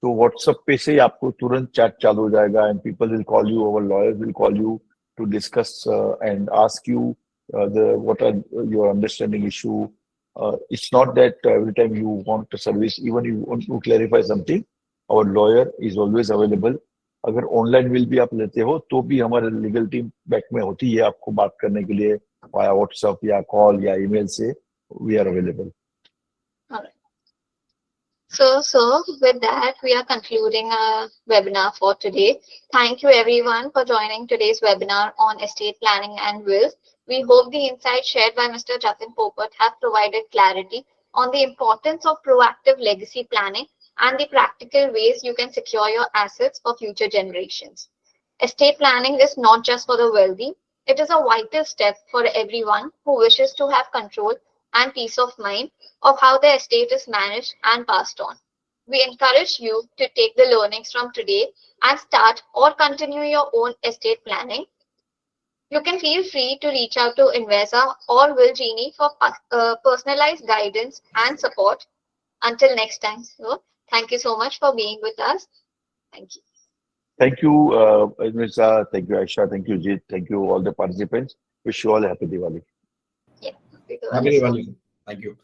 Speaker 2: तो WhatsApp पे से आपको तुरंत chat चालू हो जाएगा and people will call you, our lawyers will call you to discuss and ask you what are your understanding issue. It's not that every time you want a service, even if you want to clarify something, our lawyer is always available. अगर ऑनलाइन विल भी आप लेते हो तो भी हमारे लीगल टीम बैक में होती है आपको बात करने के लिए वाया व्हाट्सएप या कॉल या ईमेल से we are available.
Speaker 3: All right. So with that, we are concluding our webinar for today. Thank you everyone for joining today's webinar on estate planning and wills. We hope the insights shared by Mr. Jatin Popat have provided clarity on the importance of proactive legacy planning and the practical ways you can secure your assets for future generations. Estate planning is not just for the wealthy. It is a vital step for everyone who wishes to have control and peace of mind of how their estate is managed and passed on. We encourage you to take the learnings from today and start or continue your own estate planning. You can feel free to reach out to Invesa or Will Genie for personalized guidance and support. Until next time, so thank you so much for being with us. Thank you.
Speaker 2: Thank you, Nisa. Thank you, Aisha. Thank you, Jit. Thank you, all the participants. Wish you all a happy Diwali.
Speaker 3: Yeah.
Speaker 1: Happy Diwali. Thank you.